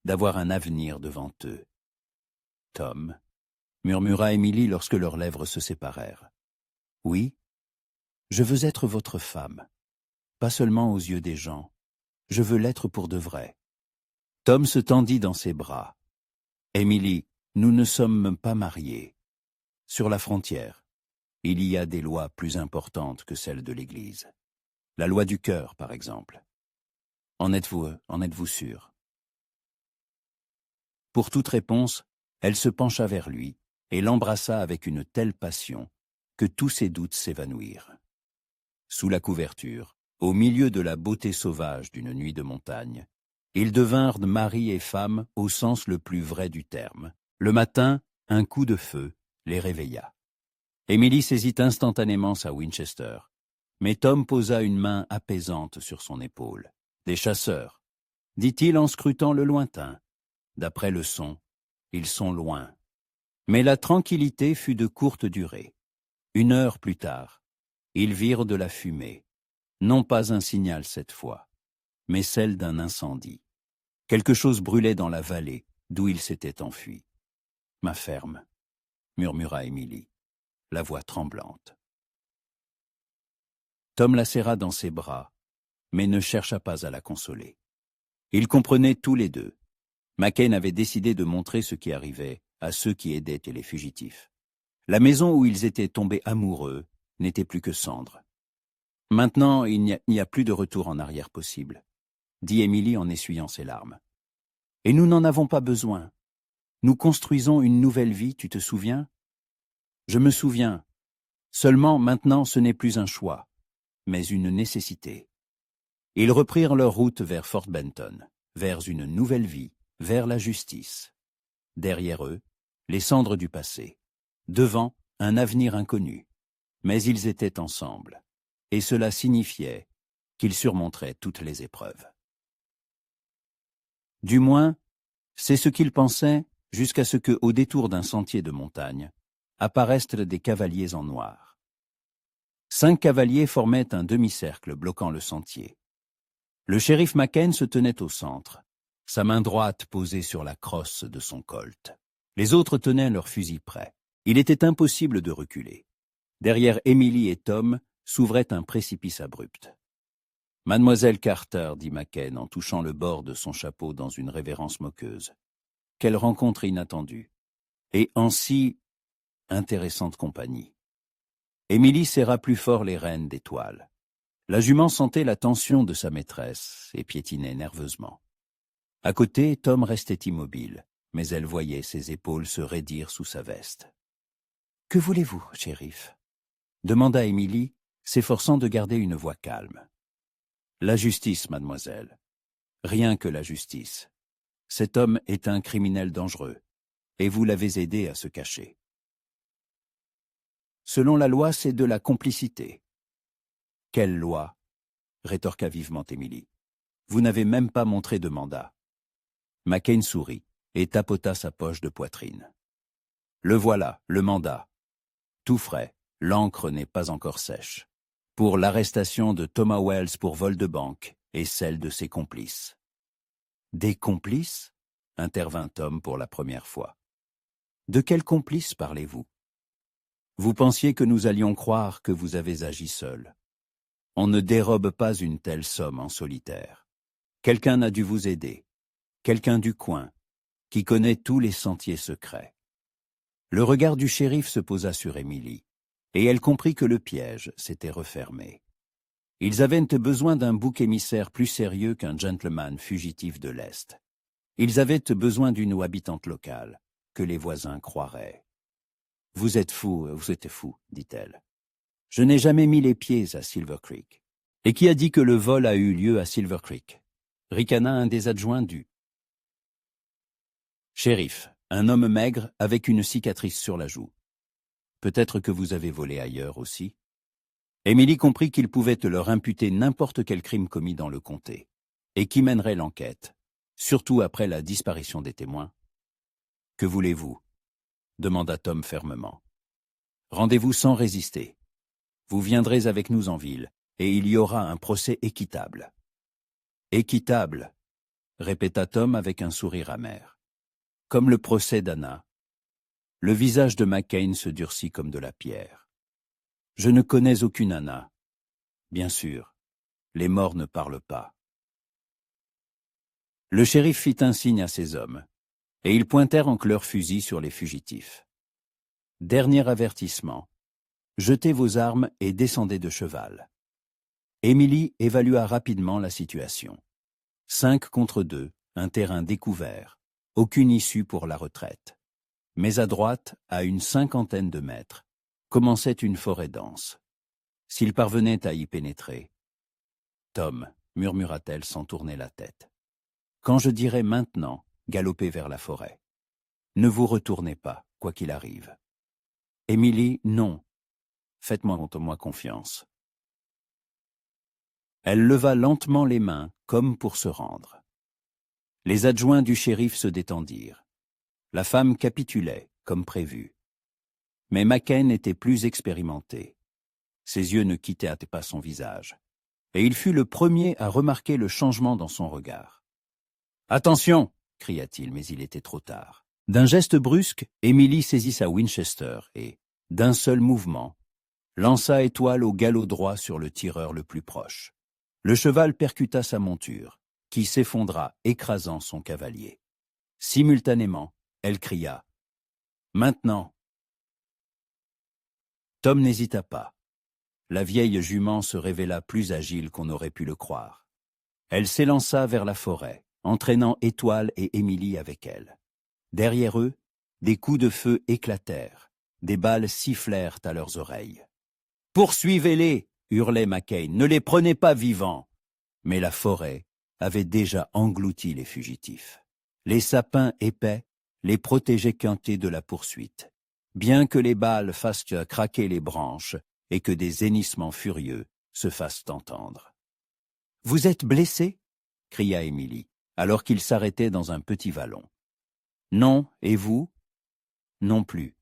d'avoir un avenir devant eux. « Tom, » murmura Émilie lorsque leurs lèvres se séparèrent. « Oui, je veux être votre femme, pas seulement aux yeux des gens, je veux l'être pour de vrai. » Tom se tendit dans ses bras. « Émilie, nous ne sommes pas mariés. Sur la frontière, il y a des lois plus importantes que celles de l'Église. La loi du cœur, par exemple. En êtes-vous sûr ?» Pour toute réponse, elle se pencha vers lui et l'embrassa avec une telle passion que tous ses doutes s'évanouirent. Sous la couverture, au milieu de la beauté sauvage d'une nuit de montagne, ils devinrent mari et femme au sens le plus vrai du terme. Le matin, un coup de feu les réveilla. Émilie saisit instantanément sa Winchester, mais Tom posa une main apaisante sur son épaule. « Des chasseurs, » dit-il en scrutant le lointain. D'après le son, ils sont loin. Mais la tranquillité fut de courte durée. 1 heure plus tard, ils virent de la fumée, non pas un signal cette fois, mais celle d'un incendie. Quelque chose brûlait dans la vallée d'où ils s'étaient enfuis. « Ma ferme, » murmura Émilie, la voix tremblante. Tom la serra dans ses bras, mais ne chercha pas à la consoler. Ils comprenaient tous les deux. McCain avait décidé de montrer ce qui arrivait à ceux qui aidaient les fugitifs. La maison où ils étaient tombés amoureux n'était plus que cendre. Maintenant, il n'y a plus de retour en arrière possible, dit Émilie en essuyant ses larmes. Et nous n'en avons pas besoin. Nous construisons une nouvelle vie, tu te souviens? Je me souviens. Seulement, maintenant, ce n'est plus un choix, mais une nécessité. Ils reprirent leur route vers Fort Benton, vers une nouvelle vie, vers la justice. Derrière eux, les cendres du passé. Devant, un avenir inconnu. Mais ils étaient ensemble, et cela signifiait qu'ils surmonteraient toutes les épreuves. Du moins, c'est ce qu'ils pensaient jusqu'à ce que, au détour d'un sentier de montagne, apparaissent des cavaliers en noir. 5 cavaliers formaient un demi-cercle bloquant le sentier. Le shérif McCain se tenait au centre, sa main droite posée sur la crosse de son colt. Les autres tenaient leurs fusils prêts. Il était impossible de reculer. Derrière Emily et Tom s'ouvrait un précipice abrupt. « Mademoiselle Carter, dit McCain en touchant le bord de son chapeau dans une révérence moqueuse. Quelle rencontre inattendue. Et en si intéressante compagnie. » Emily serra plus fort les rênes des toiles. La jument sentait la tension de sa maîtresse et piétinait nerveusement. À côté, Tom restait immobile, mais elle voyait ses épaules se raidir sous sa veste. « Que voulez-vous, shérif ?» demanda Emily, s'efforçant de garder une voix calme. « La justice, mademoiselle. Rien que la justice. Cet homme est un criminel dangereux, et vous l'avez aidé à se cacher. » Selon la loi, c'est de la complicité. « Quelle loi ?» rétorqua vivement Emily. « Vous n'avez même pas montré de mandat. » McCain sourit et tapota sa poche de poitrine. « Le voilà, le mandat. Tout frais, l'encre n'est pas encore sèche. Pour l'arrestation de Thomas Wells pour vol de banque et celle de ses complices. »« Des complices ?» intervint Tom pour la première fois. « De quels complices parlez-vous ? Vous pensiez que nous allions croire que vous avez agi seul. On ne dérobe pas une telle somme en solitaire. Quelqu'un a dû vous aider, quelqu'un du coin, qui connaît tous les sentiers secrets. » Le regard du shérif se posa sur Emily, et elle comprit que le piège s'était refermé. Ils avaient besoin d'un bouc émissaire plus sérieux qu'un gentleman fugitif de l'Est. Ils avaient besoin d'une habitante locale, que les voisins croiraient. « Vous êtes fou, dit-elle. « Je n'ai jamais mis les pieds à Silver Creek. » « Et qui a dit que le vol a eu lieu à Silver Creek ?» ricana un des adjoints du shérif, un homme maigre avec une cicatrice sur la joue. « Peut-être que vous avez volé ailleurs aussi. » Emily comprit qu'il pouvait leur imputer n'importe quel crime commis dans le comté, et qui mènerait l'enquête, surtout après la disparition des témoins. « Que voulez-vous » demanda Tom fermement. « Rendez-vous sans résister. Vous viendrez avec nous en ville, et il y aura un procès équitable. »« Équitable » répéta Tom avec un sourire amer. « Comme le procès d'Anna. » Le visage de McCain se durcit comme de la pierre. « Je ne connais aucune Anna. Bien sûr, les morts ne parlent pas. » Le shérif fit un signe à ses hommes, et ils pointèrent en leurs fusils sur les fugitifs. « Dernier avertissement. Jetez vos armes et descendez de cheval. » Emily évalua rapidement la situation. 5 contre 2, un terrain découvert, aucune issue pour la retraite. Mais à droite, à une 50aine de mètres, commençait une forêt dense. S'ils parvenaient à y pénétrer. « Tom, murmura-t-elle sans tourner la tête. Quand je dirai maintenant, galopez vers la forêt. Ne vous retournez pas, quoi qu'il arrive. Emily, non. Faites-moi confiance. » Elle leva lentement les mains, comme pour se rendre. Les adjoints du shérif se détendirent. La femme capitulait, comme prévu. Mais McCain était plus expérimenté. Ses yeux ne quittaient pas son visage. Et il fut le premier à remarquer le changement dans son regard. « Attention !» cria-t-il, mais il était trop tard. D'un geste brusque, Emily saisit sa Winchester et, d'un seul mouvement, lança Étoile au galop droit sur le tireur le plus proche. Le cheval percuta sa monture, qui s'effondra, écrasant son cavalier. Simultanément, elle cria « Maintenant !» Tom n'hésita pas. La vieille jument se révéla plus agile qu'on n'aurait pu le croire. Elle s'élança vers la forêt, entraînant Étoile et Émilie avec elle. Derrière eux, des coups de feu éclatèrent, des balles sifflèrent à leurs oreilles. « Poursuivez-les » hurlait McCain, « ne les prenez pas vivants !» Mais la forêt avait déjà englouti les fugitifs. Les sapins épais les protégeaient quintés de la poursuite, bien que les balles fassent craquer les branches et que des hennissements furieux se fassent entendre. « Vous êtes blessé ?» cria Émilie, alors qu'ils s'arrêtaient dans un petit vallon. « Non, et vous ?»« Non plus.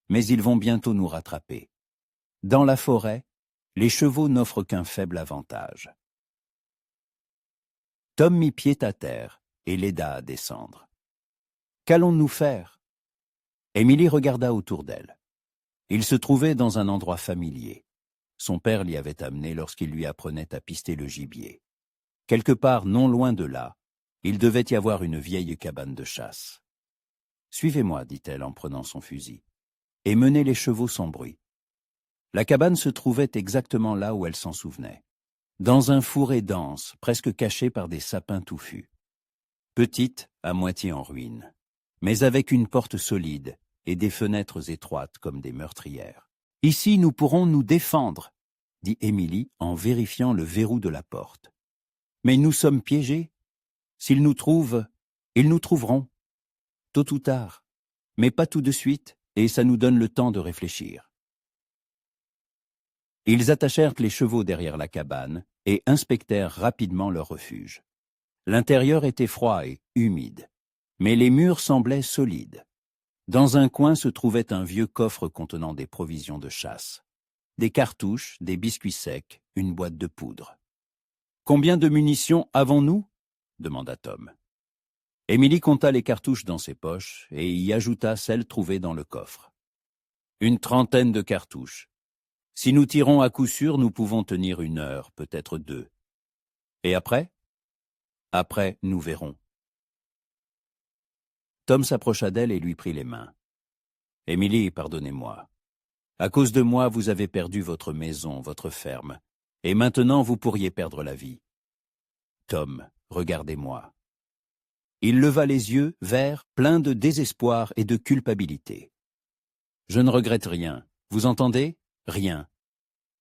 Mais ils vont bientôt nous rattraper. Dans la forêt, les chevaux n'offrent qu'un faible avantage. » Tom mit pied à terre et l'aida à descendre. « Qu'allons-nous faire ?» Émilie regarda autour d'elle. Il se trouvait dans un endroit familier. Son père l'y avait amené lorsqu'il lui apprenait à pister le gibier. Quelque part non loin de là, il devait y avoir une vieille cabane de chasse. « Suivez-moi, dit-elle en prenant son fusil, et menez les chevaux sans bruit. » La cabane se trouvait exactement là où elle s'en souvenait, dans un fourré dense, presque caché par des sapins touffus. Petite, à moitié en ruine, mais avec une porte solide et des fenêtres étroites comme des meurtrières. « Ici, nous pourrons nous défendre, » dit Émilie en vérifiant le verrou de la porte. « Mais nous sommes piégés. S'ils nous trouvent, ils nous trouveront. Tôt ou tard, mais pas tout de suite, et ça nous donne le temps de réfléchir. » Ils attachèrent les chevaux derrière la cabane et inspectèrent rapidement leur refuge. L'intérieur était froid et humide, mais les murs semblaient solides. Dans un coin se trouvait un vieux coffre contenant des provisions de chasse, des cartouches, des biscuits secs, une boîte de poudre. « Combien de munitions avons-nous » demanda Tom. Émilie compta les cartouches dans ses poches et y ajouta celles trouvées dans le coffre. « Une trentaine de cartouches. Si nous tirons à coup sûr, nous pouvons tenir 1 heure, peut-être 2. Et après ? Après, nous verrons. » Tom s'approcha d'elle et lui prit les mains. « Émilie, pardonnez-moi. À cause de moi, vous avez perdu votre maison, votre ferme, et maintenant vous pourriez perdre la vie. Tom, regardez-moi. » Il leva les yeux, verts, pleins de désespoir et de culpabilité. « Je ne regrette rien. Vous entendez ? Rien.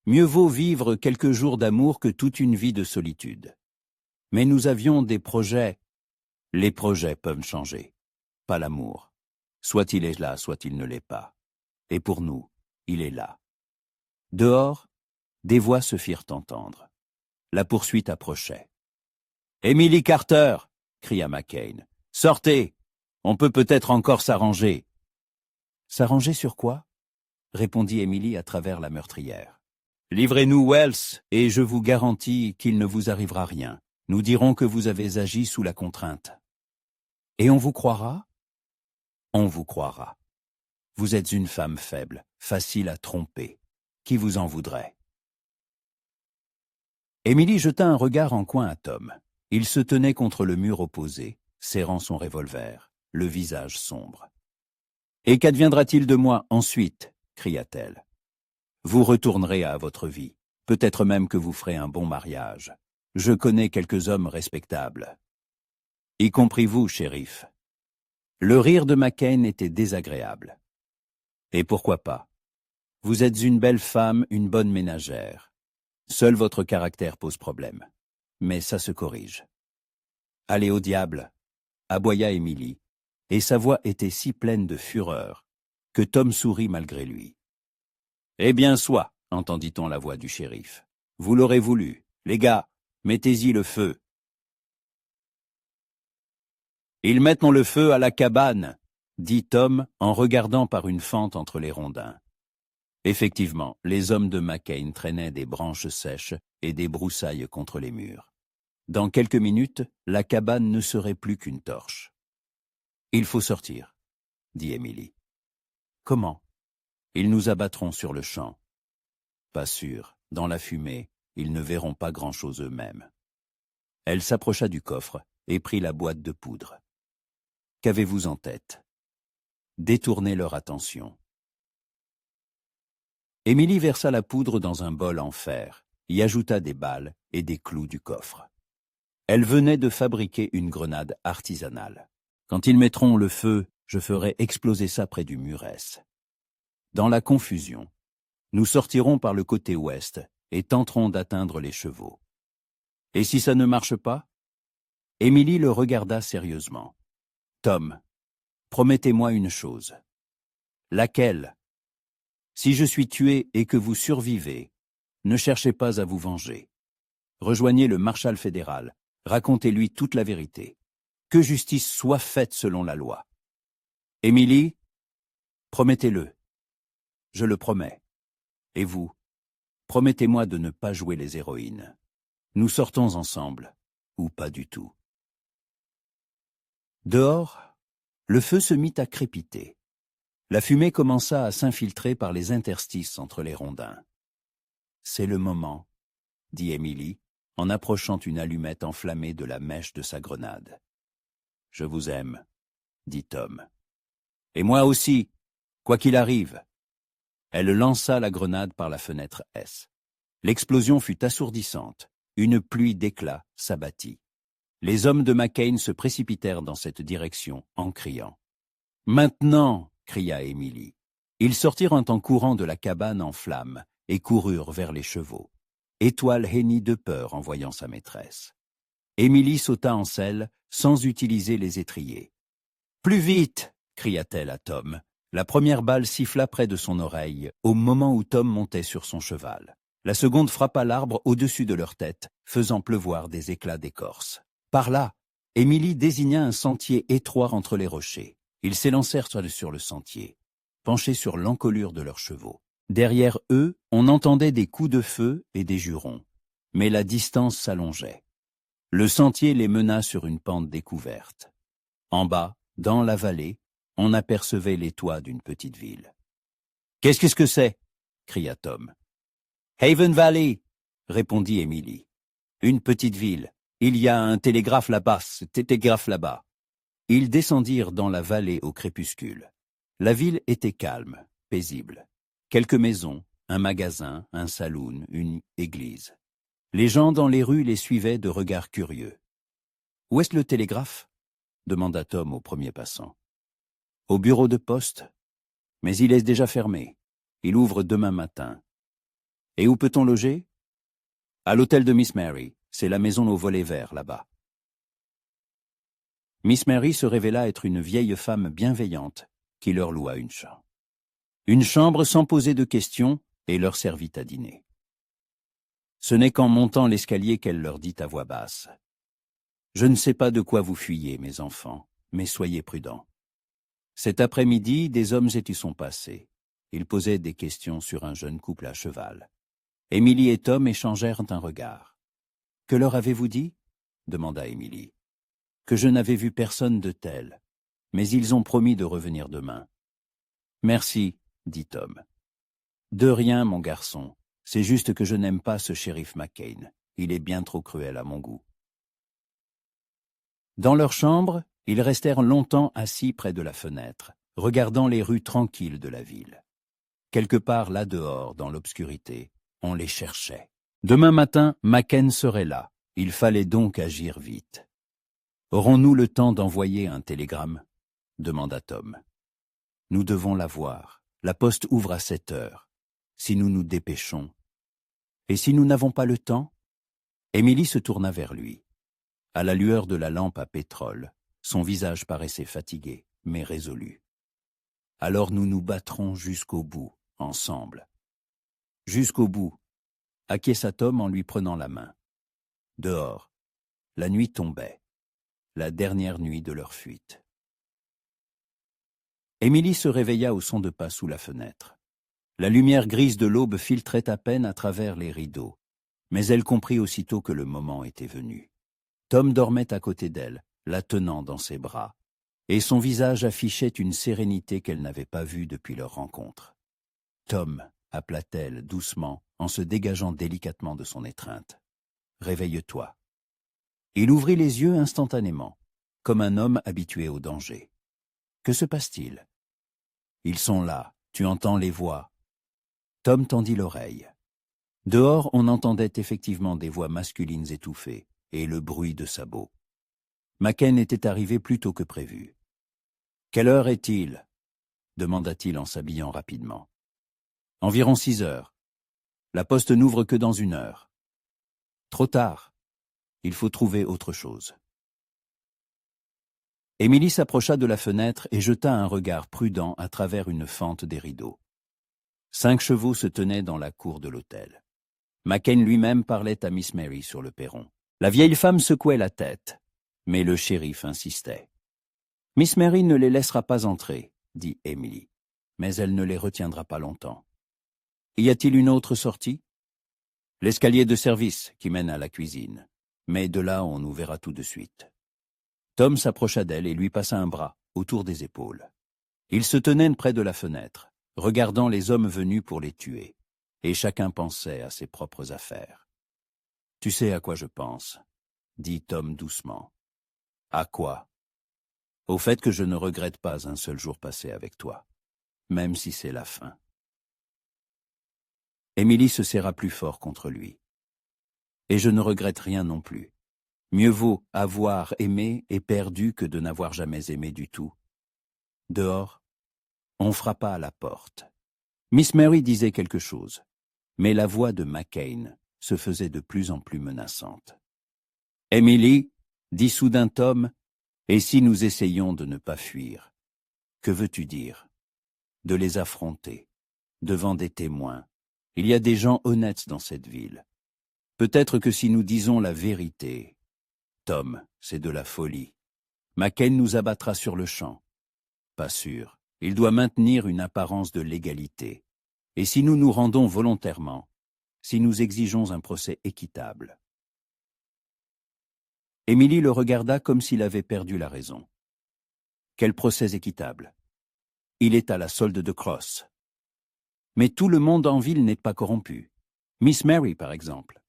Mieux vaut vivre quelques jours d'amour que toute une vie de solitude. Mais nous avions des projets. Les projets peuvent changer. Pas l'amour. Soit il est là, soit il ne l'est pas. Et pour nous, il est là. » Dehors, des voix se firent entendre. La poursuite approchait. « Emily Carter !» cria McCain. « Sortez! On peut peut-être encore s'arranger. » « S'arranger sur quoi ?» répondit Émilie à travers la meurtrière. « Livrez-nous Wells, et je vous garantis qu'il ne vous arrivera rien. Nous dirons que vous avez agi sous la contrainte. » « Et on vous croira ?»« On vous croira. Vous êtes une femme faible, facile à tromper. Qui vous en voudrait ?» Émilie jeta un regard en coin à Tom. Il se tenait contre le mur opposé, serrant son revolver, le visage sombre. « Et qu'adviendra-t-il de moi ensuite ?» cria-t-elle. « Vous retournerez à votre vie. Peut-être même que vous ferez un bon mariage. Je connais quelques hommes respectables. Y compris vous, shérif. » Le rire de McCain était désagréable. « Et pourquoi pas? Vous êtes une belle femme, une bonne ménagère. Seul votre caractère pose problème. Mais ça se corrige. » « Allez au diable !» aboya Émilie, et sa voix était si pleine de fureur que Tom sourit malgré lui. « Eh bien, soit, entendit-on la voix du shérif. « Vous l'aurez voulu. Les gars, mettez-y le feu. » « Ils mettent le feu à la cabane !» dit Tom en regardant par une fente entre les rondins. Effectivement, les hommes de McCain traînaient des branches sèches et des broussailles contre les murs. Dans quelques minutes, la cabane ne serait plus qu'une torche. « Il faut sortir, » dit Émilie. « Comment ? Ils nous abattront sur le champ. » « Pas sûr. Dans la fumée, ils ne verront pas grand-chose eux-mêmes. » Elle s'approcha du coffre et prit la boîte de poudre. « Qu'avez-vous en tête ? Détournez leur attention. » Émilie versa la poudre dans un bol en fer, y ajouta des balles et des clous du coffre. Elle venait de fabriquer une grenade artisanale. Quand ils mettront le feu, je ferai exploser ça près du Mureş. Dans la confusion, nous sortirons par le côté ouest et tenterons d'atteindre les chevaux. Et si ça ne marche pas? Émilie le regarda sérieusement. Tom, promettez-moi une chose. Laquelle? Si je suis tué et que vous survivez, ne cherchez pas à vous venger. Rejoignez le marshal fédéral, racontez-lui toute la vérité. Que justice soit faite selon la loi. Émilie, promettez-le. Je le promets. Et vous, promettez-moi de ne pas jouer les héroïnes. Nous sortons ensemble, ou pas du tout. Dehors, le feu se mit à crépiter. La fumée commença à s'infiltrer par les interstices entre les rondins. « C'est le moment », dit Émilie, en approchant une allumette enflammée de la mèche de sa grenade. « Je vous aime », dit Tom. « Et moi aussi, quoi qu'il arrive. » Elle lança la grenade par la fenêtre S. L'explosion fut assourdissante. Une pluie d'éclats s'abattit. Les hommes de McCain se précipitèrent dans cette direction en criant. « Maintenant !» cria Émilie. Ils sortirent en courant de la cabane en flammes et coururent vers les chevaux. Étoile hennit de peur en voyant sa maîtresse. Émilie sauta en selle sans utiliser les étriers. « Plus vite !» cria-t-elle à Tom. La première balle siffla près de son oreille au moment où Tom montait sur son cheval. La seconde frappa l'arbre au-dessus de leur tête, faisant pleuvoir des éclats d'écorce. Par là, Émilie désigna un sentier étroit entre les rochers. Ils s'élancèrent sur le sentier, penchés sur l'encolure de leurs chevaux. Derrière eux, on entendait des coups de feu et des jurons. Mais la distance s'allongeait. Le sentier les mena sur une pente découverte. En bas, dans la vallée, on apercevait les toits d'une petite ville. « Qu'est-ce que c'est » cria Tom. « Haven Valley » répondit Émilie. « Une petite ville. Il y a un télégraphe là-bas, là-bas. » Ils descendirent dans la vallée au crépuscule. La ville était calme, paisible. Quelques maisons, un magasin, un saloon, une église. Les gens dans les rues les suivaient de regards curieux. « Où est-ce le télégraphe » demanda Tom au premier passant. « Au bureau de poste. Mais il est déjà fermé. Il ouvre demain matin. » « Et où peut-on loger ?»« À l'hôtel de Miss Mary. C'est la maison aux volets verts, là-bas. » Miss Mary se révéla être une vieille femme bienveillante qui leur loua une chambre. Une chambre sans poser de questions et leur servit à dîner. Ce n'est qu'en montant l'escalier qu'elle leur dit à voix basse. « Je ne sais pas de quoi vous fuyez, mes enfants, mais soyez prudents. Cet après-midi, des hommes y sont passés. Ils posaient des questions sur un jeune couple à cheval. Émilie et Tom échangèrent un regard. « Que leur avez-vous dit » demanda Émilie. « Que je n'avais vu personne de tel, mais ils ont promis de revenir demain. »« Merci, » dit Tom. « De rien, mon garçon, c'est juste que je n'aime pas ce shérif McCain. Il est bien trop cruel à mon goût. » Dans leur chambre, ils restèrent longtemps assis près de la fenêtre, regardant les rues tranquilles de la ville. Quelque part là dehors, dans l'obscurité, on les cherchait. Demain matin, McCain serait là. Il fallait donc agir vite. « Aurons-nous le temps d'envoyer un télégramme » demanda Tom. « Nous devons l'avoir. La poste ouvre à 7 heures. Si nous nous dépêchons. Et si nous n'avons pas le temps ?» Émilie se tourna vers lui. À la lueur de la lampe à pétrole, son visage paraissait fatigué, mais résolu. « Alors nous nous battrons jusqu'au bout, ensemble. »« Jusqu'au bout » acquiesça Tom en lui prenant la main. Dehors, la nuit tombait, la dernière nuit de leur fuite. Émilie se réveilla au son de pas sous la fenêtre. La lumière grise de l'aube filtrait à peine à travers les rideaux, mais elle comprit aussitôt que le moment était venu. Tom dormait à côté d'elle, la tenant dans ses bras, et son visage affichait une sérénité qu'elle n'avait pas vue depuis leur rencontre. « Tom » appela-t-elle doucement en se dégageant délicatement de son étreinte. « Réveille-toi. » Il ouvrit les yeux instantanément, comme un homme habitué au danger. « Que se passe-t-il ?»« Ils sont là, tu entends les voix. » Tom tendit l'oreille. Dehors, on entendait effectivement des voix masculines étouffées et le bruit de sabots. Macken était arrivé plus tôt que prévu. « Quelle heure est-il » demanda-t-il en s'habillant rapidement. « Environ 6 heures. La poste n'ouvre que dans 1 heure. Trop tard. Il faut trouver autre chose. » Émilie s'approcha de la fenêtre et jeta un regard prudent à travers une fente des rideaux. 5 chevaux se tenaient dans la cour de l'hôtel. Macken lui-même parlait à Miss Mary sur le perron. La vieille femme secouait la tête, mais le shérif insistait. « Miss Mary ne les laissera pas entrer, » dit Émilie, « mais elle ne les retiendra pas longtemps. »« Y a-t-il une autre sortie ?»« L'escalier de service qui mène à la cuisine, mais de là on nous verra tout de suite. » Tom s'approcha d'elle et lui passa un bras autour des épaules. Ils se tenaient près de la fenêtre, regardant les hommes venus pour les tuer, et chacun pensait à ses propres affaires. « Tu sais à quoi je pense » dit Tom doucement. « À quoi ?»« Au fait que je ne regrette pas un seul jour passé avec toi, même si c'est la fin. » Émilie se serra plus fort contre lui. « Et je ne regrette rien non plus. Mieux vaut avoir aimé et perdu que de n'avoir jamais aimé du tout. » Dehors, on frappa à la porte. Miss Mary disait quelque chose, mais la voix de Macken se faisait de plus en plus menaçante. « Émilie, » dit soudain Tom, « et si nous essayions de ne pas fuir? Que veux-tu dire? De les affronter, devant des témoins. Il y a des gens honnêtes dans cette ville. Peut-être que si nous disons la vérité... » Tom, c'est de la folie. Macken nous abattra sur le champ. Pas sûr. Il doit maintenir une apparence de légalité. Et si nous nous rendons volontairement, si nous exigeons un procès équitable. Émilie le regarda comme s'il avait perdu la raison. Quel procès équitable? Il est à la solde de Cross. Mais tout le monde en ville n'est pas corrompu. Miss Mary, par exemple.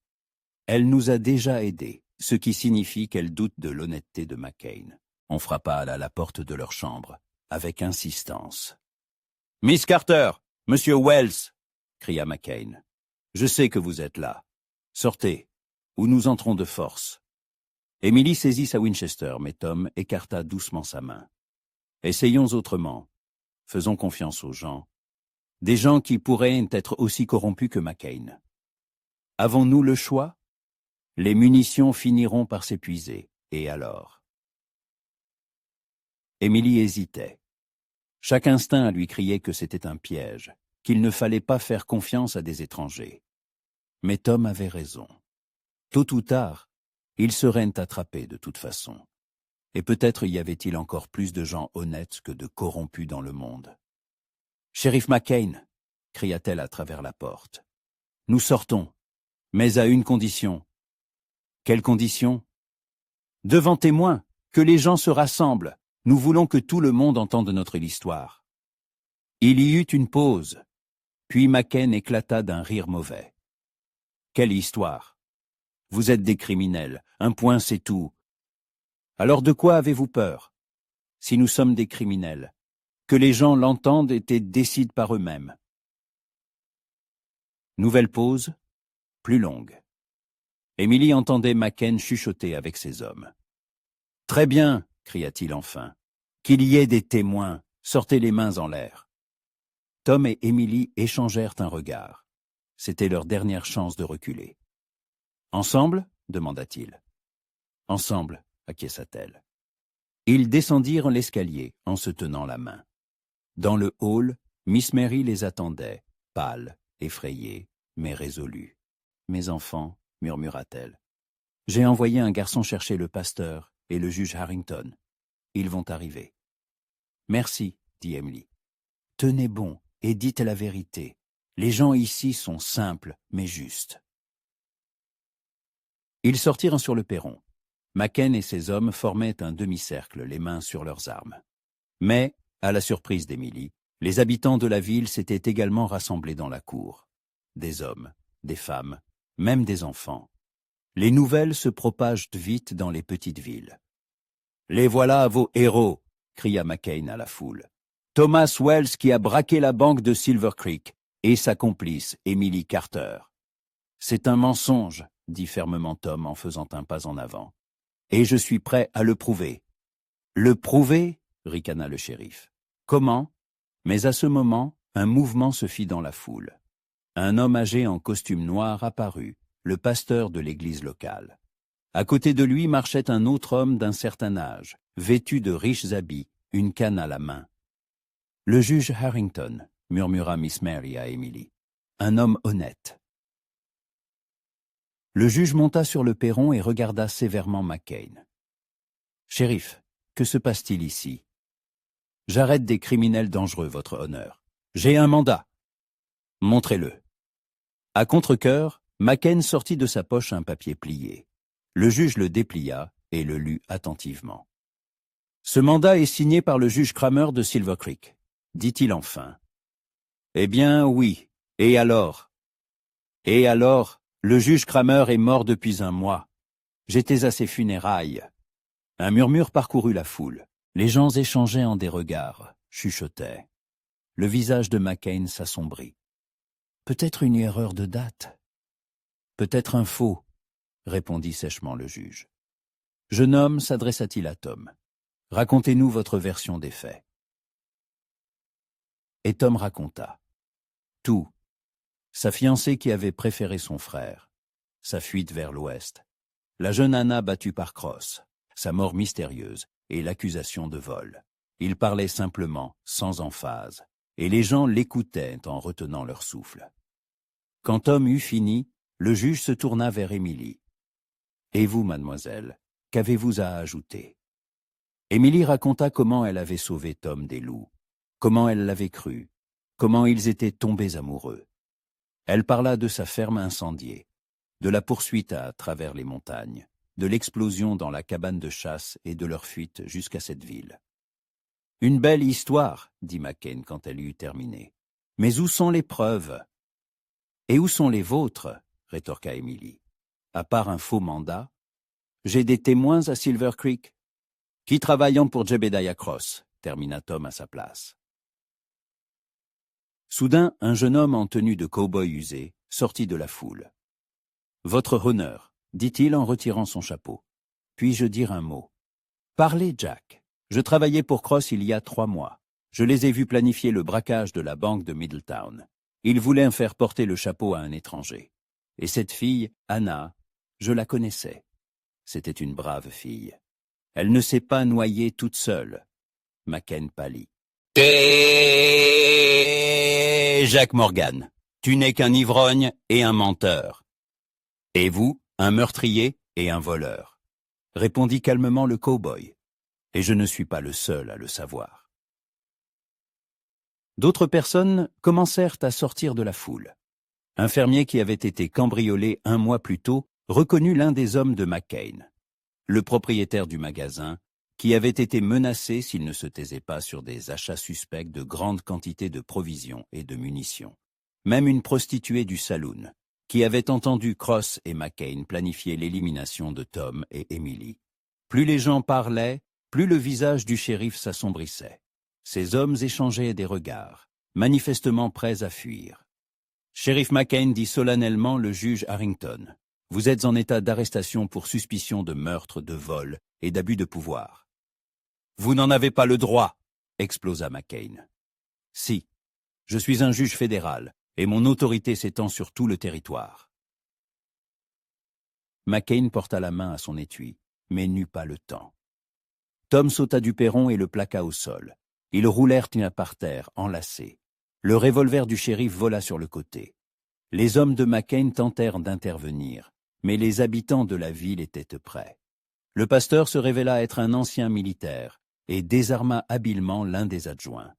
Elle nous a déjà aidés, ce qui signifie qu'elle doute de l'honnêteté de Macken. On frappa à la porte de leur chambre, avec insistance. « Miss Carter, Monsieur Wells !» cria Macken. « Je sais que vous êtes là. Sortez, ou nous entrons de force. » Émilie saisit sa Winchester, mais Tom écarta doucement sa main. « Essayons autrement. Faisons confiance aux gens. Des gens qui pourraient être aussi corrompus que Macken. Avons-nous le choix? Les munitions finiront par s'épuiser. Et alors? » Émilie hésitait. Chaque instinct lui criait que c'était un piège, qu'il ne fallait pas faire confiance à des étrangers. Mais Tom avait raison. Tôt ou tard, ils seraient attrapés de toute façon. Et peut-être y avait-il encore plus de gens honnêtes que de corrompus dans le monde. « Shérif Macken !» cria-t-elle à travers la porte. « Nous sortons, mais à une condition. » « Quelle condition ? » ?»« Devant témoins, que les gens se rassemblent. Nous voulons que tout le monde entende notre histoire. » Il y eut une pause, puis Macken éclata d'un rire mauvais. « Quelle histoire? Vous êtes des criminels, un point c'est tout. Alors de quoi avez-vous peur? Si nous sommes des criminels, que les gens l'entendent et décident par eux-mêmes. » Nouvelle pause, plus longue. Émilie entendait Macken chuchoter avec ses hommes. « Très bien, » cria-t-il enfin. « Qu'il y ait des témoins, sortez les mains en l'air. » Tom et Émilie échangèrent un regard. C'était leur dernière chance de reculer. « Ensemble » demanda-t-il. « Ensemble » acquiesça-t-elle. Ils descendirent l'escalier en se tenant la main. Dans le hall, Miss Mary les attendait, pâle, effrayée, mais résolue. « Mes enfants, » murmura-t-elle. « J'ai envoyé un garçon chercher le pasteur et le juge Harrington. Ils vont arriver. »« Merci, » dit Émilie. « Tenez bon et dites la vérité. Les gens ici sont simples, mais justes. » Ils sortirent sur le perron. Macken et ses hommes formaient un demi-cercle, les mains sur leurs armes. Mais, à la surprise d'Émilie, les habitants de la ville s'étaient également rassemblés dans la cour. Des hommes, des femmes, même des enfants. Les nouvelles se propagent vite dans les petites villes. « Les voilà vos héros !» cria Macken à la foule. « Thomas Wells qui a braqué la banque de Silver Creek, et sa complice, Emily Carter. C'est un mensonge, dit fermement Tom en faisant un pas en avant. Et je suis prêt à le prouver. Le prouver? Ricana le shérif. Comment? Mais à ce moment, un mouvement se fit dans la foule. Un homme âgé en costume noir apparut, le pasteur de l'église locale. À côté de lui marchait un autre homme d'un certain âge, vêtu de riches habits, une canne à la main. « Le juge Harrington », murmura Miss Mary à Emily. « Un homme honnête. » Le juge monta sur le perron et regarda sévèrement McCain. « Shérif, que se passe-t-il ici? »« J'arrête des criminels dangereux, votre honneur. J'ai un mandat. »« Montrez-le. » À contre-cœur, McCain sortit de sa poche un papier plié. Le juge le déplia et le lut attentivement. « Ce mandat est signé par le juge Kramer de Silver Creek, » dit-il enfin. « Eh bien, oui. Et alors ? » « Et alors, le juge Kramer est mort depuis un mois. J'étais à ses funérailles. » Un murmure parcourut la foule. Les gens échangeaient en des regards, chuchotaient. Le visage de McCain s'assombrit. Peut-être une erreur de date. Peut-être un faux, répondit sèchement le juge. Jeune homme, s'adressa-t-il à Tom. Racontez-nous votre version des faits. Et Tom raconta. Tout. Sa fiancée qui avait préféré son frère. Sa fuite vers l'ouest. La jeune Anna battue par Cross. Sa mort mystérieuse et l'accusation de vol. Il parlait simplement, sans emphase, et les gens l'écoutaient en retenant leur souffle. Quand Tom eut fini, le juge se tourna vers Emily. « Et vous, mademoiselle, qu'avez-vous à ajouter ?» Emily raconta comment elle avait sauvé Tom des loups, comment elle l'avait cru, comment ils étaient tombés amoureux. Elle parla de sa ferme incendiée, de la poursuite à travers les montagnes, de l'explosion dans la cabane de chasse et de leur fuite jusqu'à cette ville. « Une belle histoire, » dit McCain quand elle eut terminé. « Mais où sont les preuves ?»« Et où sont les vôtres ?» rétorqua Emily. « À part un faux mandat, j'ai des témoins à Silver Creek, qui travaillant pour Jebediah Cross, » termina Tom à sa place. Soudain, un jeune homme en tenue de cow-boy usé sortit de la foule. « Votre honneur, » dit-il en retirant son chapeau. « Puis-je dire un mot ?»« Parlez, Jack. Je travaillais pour Cross il y a 3 mois. Je les ai vus planifier le braquage de la banque de Middletown. Ils voulaient faire porter le chapeau à un étranger. Et cette fille, Anna, je la connaissais. C'était une brave fille. Elle ne s'est pas noyée toute seule. » McCain pâlit. « T'es Jack Morgan. Tu n'es qu'un ivrogne et un menteur. Et vous, un meurtrier et un voleur. » répondit calmement le cow-boy. Et je ne suis pas le seul à le savoir. D'autres personnes commencèrent à sortir de la foule. Un fermier qui avait été cambriolé 1 mois plus tôt reconnut l'un des hommes de McCain, le propriétaire du magasin, qui avait été menacé s'il ne se taisait pas sur des achats suspects de grandes quantités de provisions et de munitions. Même une prostituée du saloon, qui avait entendu Cross et McCain planifier l'élimination de Tom et Emily. Plus les gens parlaient, plus le visage du shérif s'assombrissait. Ces hommes échangeaient des regards, manifestement prêts à fuir. Shérif McCain dit solennellement le juge Harrington. « Vous êtes en état d'arrestation pour suspicion de meurtre, de vol et d'abus de pouvoir. »« Vous n'en avez pas le droit !» explosa McCain. « Si, je suis un juge fédéral et mon autorité s'étend sur tout le territoire. » McCain porta la main à son étui, mais n'eut pas le temps. Tom sauta du perron et le plaqua au sol. Ils roulèrent par terre, enlacés. Le revolver du shérif vola sur le côté. Les hommes de McCain tentèrent d'intervenir, mais les habitants de la ville étaient prêts. Le pasteur se révéla être un ancien militaire et désarma habilement l'un des adjoints.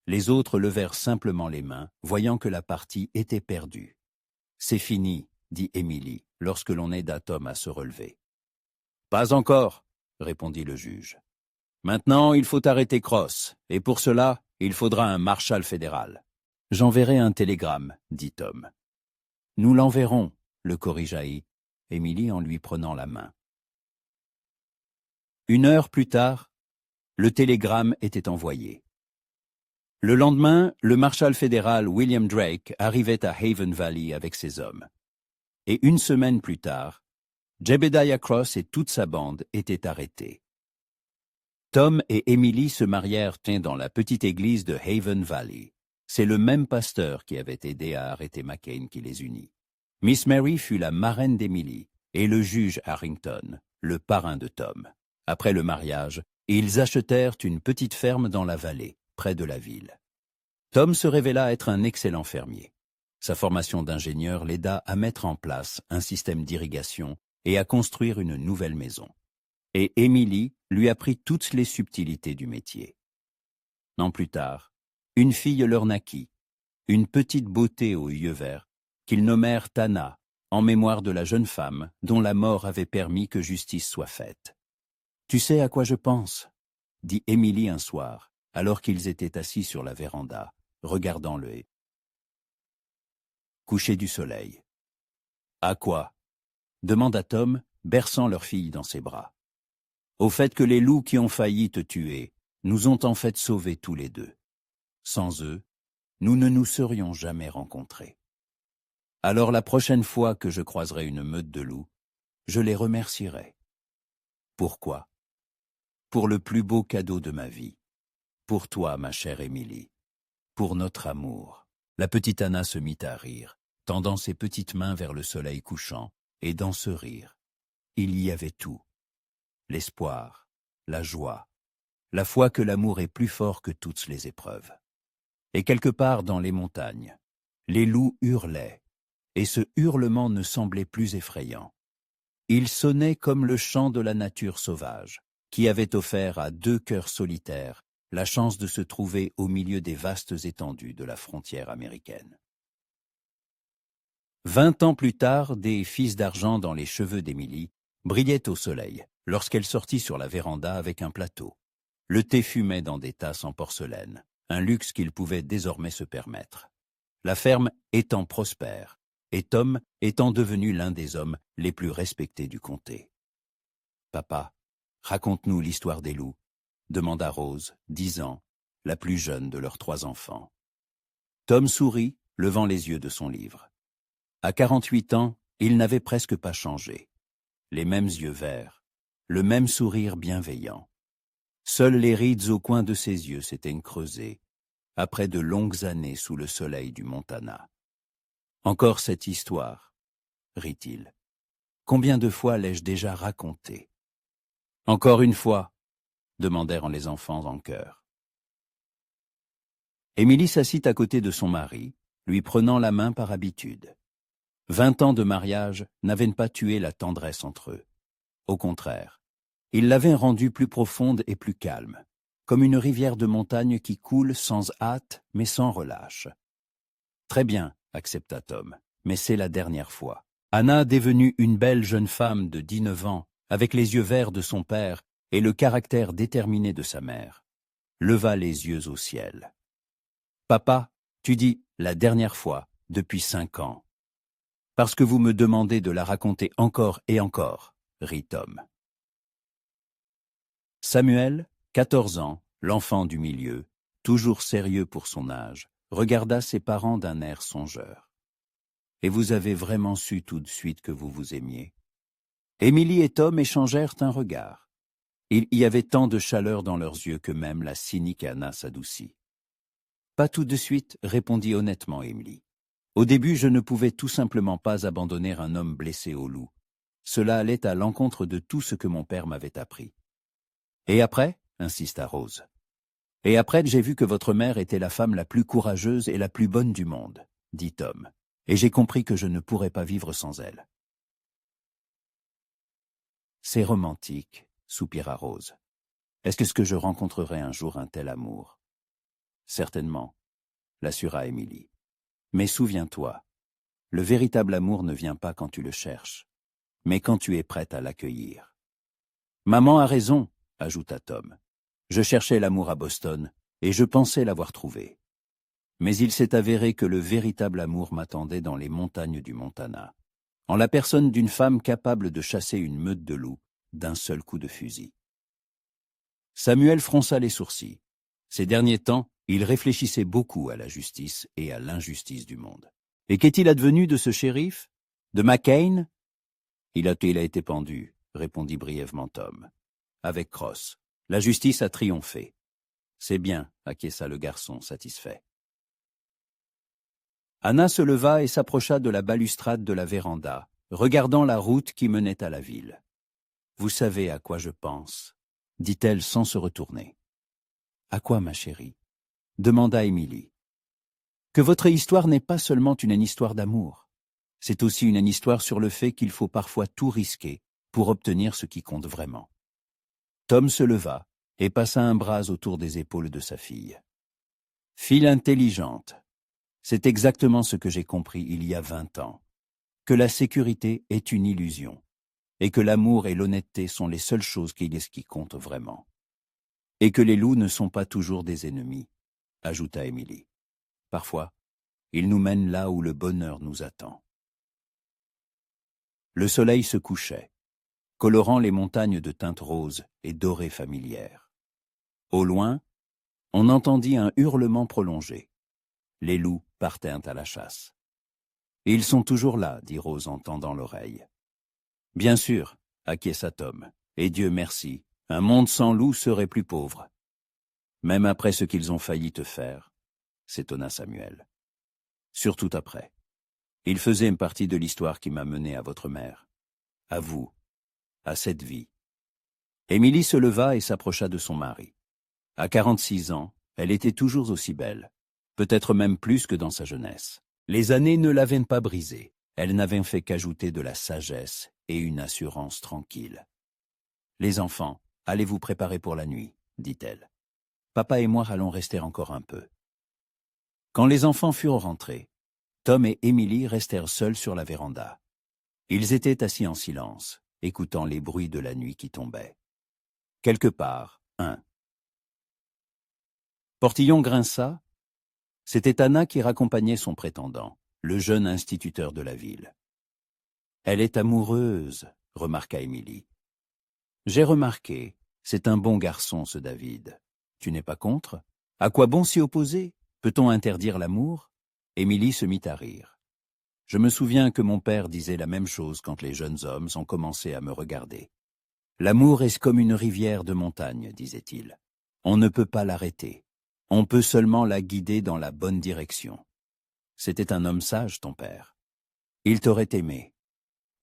Les autres levèrent simplement les mains, voyant que la partie était perdue. « C'est fini, » dit Emily, lorsque l'on aida Tom à se relever. « Pas encore, » répondit le juge. « Maintenant, il faut arrêter Cross, et pour cela, il faudra un marshal fédéral. »« J'enverrai un télégramme, » dit Tom. « Nous l'enverrons, » le corrigea Emily en lui prenant la main. 1 heure plus tard, le télégramme était envoyé. Le lendemain, le marshal fédéral William Drake arrivait à Haven Valley avec ses hommes. Et une semaine plus tard, Jebediah Cross et toute sa bande étaient arrêtés. Tom et Emily se marièrent dans la petite église de Haven Valley. C'est le même pasteur qui avait aidé à arrêter McCain qui les unit. Miss Mary fut la marraine d'Emily et le juge Harrington, le parrain de Tom. Après le mariage, ils achetèrent une petite ferme dans la vallée, près de la ville. Tom se révéla être un excellent fermier. Sa formation d'ingénieur l'aida à mettre en place un système d'irrigation et à construire une nouvelle maison. Et Emily lui apprit toutes les subtilités du métier. Un an plus tard, une fille leur naquit, une petite beauté aux yeux verts, qu'ils nommèrent Tana, en mémoire de la jeune femme dont la mort avait permis que justice soit faite. « Tu sais à quoi je pense ?» dit Emily un soir, alors qu'ils étaient assis sur la véranda, regardant le coucher du soleil. « À quoi ?» demanda Tom, berçant leur fille dans ses bras. « Au fait que les loups qui ont failli te tuer nous ont en fait sauvés tous les deux. Sans eux, nous ne nous serions jamais rencontrés. Alors la prochaine fois que je croiserai une meute de loups, je les remercierai. Pourquoi ? Pour le plus beau cadeau de ma vie. Pour toi, ma chère Émilie. Pour notre amour. » La petite Anna se mit à rire, tendant ses petites mains vers le soleil couchant, et dans ce rire, il y avait tout. L'espoir, la joie, la foi que l'amour est plus fort que toutes les épreuves. Et quelque part dans les montagnes, les loups hurlaient, et ce hurlement ne semblait plus effrayant. Il sonnait comme le chant de la nature sauvage, qui avait offert à deux cœurs solitaires la chance de se trouver au milieu des vastes étendues de la frontière américaine. 20 ans plus tard, des fils d'argent dans les cheveux d'Émilie brillaient au soleil lorsqu'elle sortit sur la véranda avec un plateau. Le thé fumait dans des tasses en porcelaine, un luxe qu'il pouvait désormais se permettre. La ferme étant prospère, et Tom étant devenu l'un des hommes les plus respectés du comté. « Papa, raconte-nous l'histoire des loups », demanda Rose, 10 ans, la plus jeune de leurs 3 enfants. Tom sourit, levant les yeux de son livre. À 48 ans, il n'avait presque pas changé. Les mêmes yeux verts, le même sourire bienveillant. Seules les rides au coin de ses yeux s'étaient creusées, après de longues années sous le soleil du Montana. « Encore cette histoire, rit-il. Combien de fois l'ai-je déjà racontée ? » « Encore une fois, demandèrent les enfants en chœur. Émilie s'assit à côté de son mari, lui prenant la main par habitude. 20 ans de mariage n'avaient pas tué la tendresse entre eux. Au contraire, ils l'avaient rendue plus profonde et plus calme, comme une rivière de montagne qui coule sans hâte mais sans relâche. « Très bien, accepta Tom, mais c'est la dernière fois. » Anna, devenue une belle jeune femme de 19 ans, avec les yeux verts de son père et le caractère déterminé de sa mère, leva les yeux au ciel. « Papa, tu dis « la dernière fois » depuis 5 ans. Parce que vous me demandez de la raconter encore et encore, rit Tom. Samuel, 14 ans, l'enfant du milieu, toujours sérieux pour son âge, regarda ses parents d'un air songeur. « Et vous avez vraiment su tout de suite que vous vous aimiez ?» Émilie et Tom échangèrent un regard. Il y avait tant de chaleur dans leurs yeux que même la cynique Anna s'adoucit. « Pas tout de suite, répondit honnêtement Émilie. Au début, je ne pouvais tout simplement pas abandonner un homme blessé au loup. Cela allait à l'encontre de tout ce que mon père m'avait appris. »« Et après » insista Rose. « Et après, j'ai vu que votre mère était la femme la plus courageuse et la plus bonne du monde, dit Tom, et j'ai compris que je ne pourrais pas vivre sans elle. » C'est romantique, soupira Rose. Est-ce que je rencontrerai un jour un tel amour? Certainement, l'assura Émilie. Mais souviens-toi, le véritable amour ne vient pas quand tu le cherches, mais quand tu es prête à l'accueillir. Maman a raison, ajouta Tom. Je cherchais l'amour à Boston, et je pensais l'avoir trouvé. Mais il s'est avéré que le véritable amour m'attendait dans les montagnes du Montana, en la personne d'une femme capable de chasser une meute de loups d'un seul coup de fusil. Samuel fronça les sourcils. Ces derniers temps, Il réfléchissait beaucoup à la justice et à l'injustice du monde. Et qu'est-il advenu de ce shérif? De McCain? Il a été pendu, répondit brièvement Tom. Avec Cross. La justice a triomphé. C'est bien, acquiesça le garçon, satisfait. Anna se leva et s'approcha de la balustrade de la véranda, regardant la route qui menait à la ville. « Vous savez à quoi je pense » dit-elle sans se retourner. « À quoi, ma chérie ?» demanda Émilie. « Que votre histoire n'est pas seulement une histoire d'amour. C'est aussi une histoire sur le fait qu'il faut parfois tout risquer pour obtenir ce qui compte vraiment. » Tom se leva et passa un bras autour des épaules de sa fille. « Fille intelligente, c'est exactement ce que j'ai compris il y a 20 ans, que la sécurité est une illusion, et que l'amour et l'honnêteté sont les seules choses qui comptent vraiment. Et que les loups ne sont pas toujours des ennemis, ajouta Émilie. Parfois, ils nous mènent là où le bonheur nous attend. Le soleil se couchait, colorant les montagnes de teintes roses et dorées familières. Au loin, on entendit un hurlement prolongé. Les loups partaient à la chasse. « Ils sont toujours là, dit Rose en tendant l'oreille. « Bien sûr, acquiesça Tom, et Dieu merci, un monde sans loups serait plus pauvre. Même après ce qu'ils ont failli te faire, s'étonna Samuel. Surtout après. Ils faisaient une partie de l'histoire qui m'a mené à votre mère, à vous, à cette vie. » Émilie se leva et s'approcha de son mari. À 46 ans, elle était toujours aussi belle, peut-être même plus que dans sa jeunesse. Les années ne l'avaient pas brisée, elles n'avaient fait qu'ajouter de la sagesse et une assurance tranquille. « Les enfants, allez vous préparer pour la nuit, dit-elle. Papa et moi allons rester encore un peu. » Quand les enfants furent rentrés, Tom et Émilie restèrent seuls sur la véranda. Ils étaient assis en silence, écoutant les bruits de la nuit qui tombait. Quelque part, un portillon grinça. C'était Anna qui raccompagnait son prétendant, le jeune instituteur de la ville. « Elle est amoureuse, » remarqua Émilie. « J'ai remarqué, c'est un bon garçon, ce David. Tu n'es pas contre? À quoi bon s'y opposer? Peut-on interdire l'amour ?» Émilie se mit à rire. « Je me souviens que mon père disait la même chose quand les jeunes hommes ont commencé à me regarder. L'amour est comme une rivière de montagne, disait-il. On ne peut pas l'arrêter. On peut seulement la guider dans la bonne direction. C'était un homme sage, ton père. Il t'aurait aimé.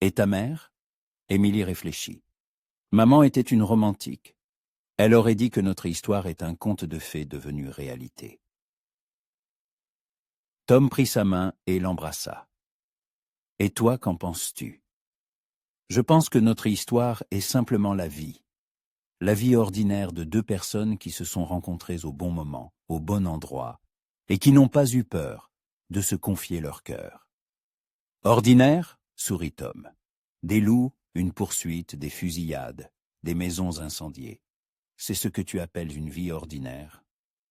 Et ta mère ?» Émilie réfléchit. « Maman était une romantique. Elle aurait dit que notre histoire est un conte de fées devenu réalité. » Tom prit sa main et l'embrassa. « Et toi, qu'en penses-tu ? » « Je pense que notre histoire est simplement la vie ordinaire de deux personnes qui se sont rencontrées au bon moment, au bon endroit, et qui n'ont pas eu peur de se confier leur cœur. »« Ordinaire ?» sourit Tom. « Des loups, une poursuite, des fusillades, des maisons incendiées. C'est ce que tu appelles une vie ordinaire ? »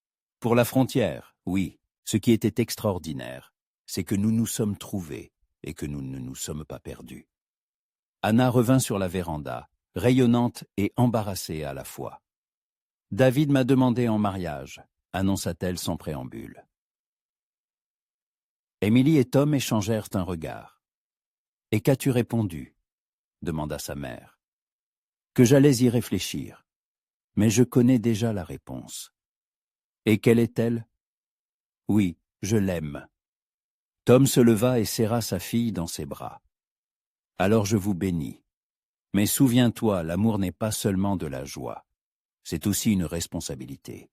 « Pour la frontière, oui, ce qui était extraordinaire, c'est que nous nous sommes trouvés et que nous ne nous sommes pas perdus. » Anna revint sur la véranda, rayonnante et embarrassée à la fois. « David m'a demandé en mariage, » annonça-t-elle sans préambule. Émilie et Tom échangèrent un regard. « Et qu'as-tu répondu ?» demanda sa mère. « Que j'allais y réfléchir, mais je connais déjà la réponse. »« Et quelle est-elle ?»« Oui, je l'aime. » Tom se leva et serra sa fille dans ses bras. « Alors je vous bénis. Mais souviens-toi, l'amour n'est pas seulement de la joie. C'est aussi une responsabilité.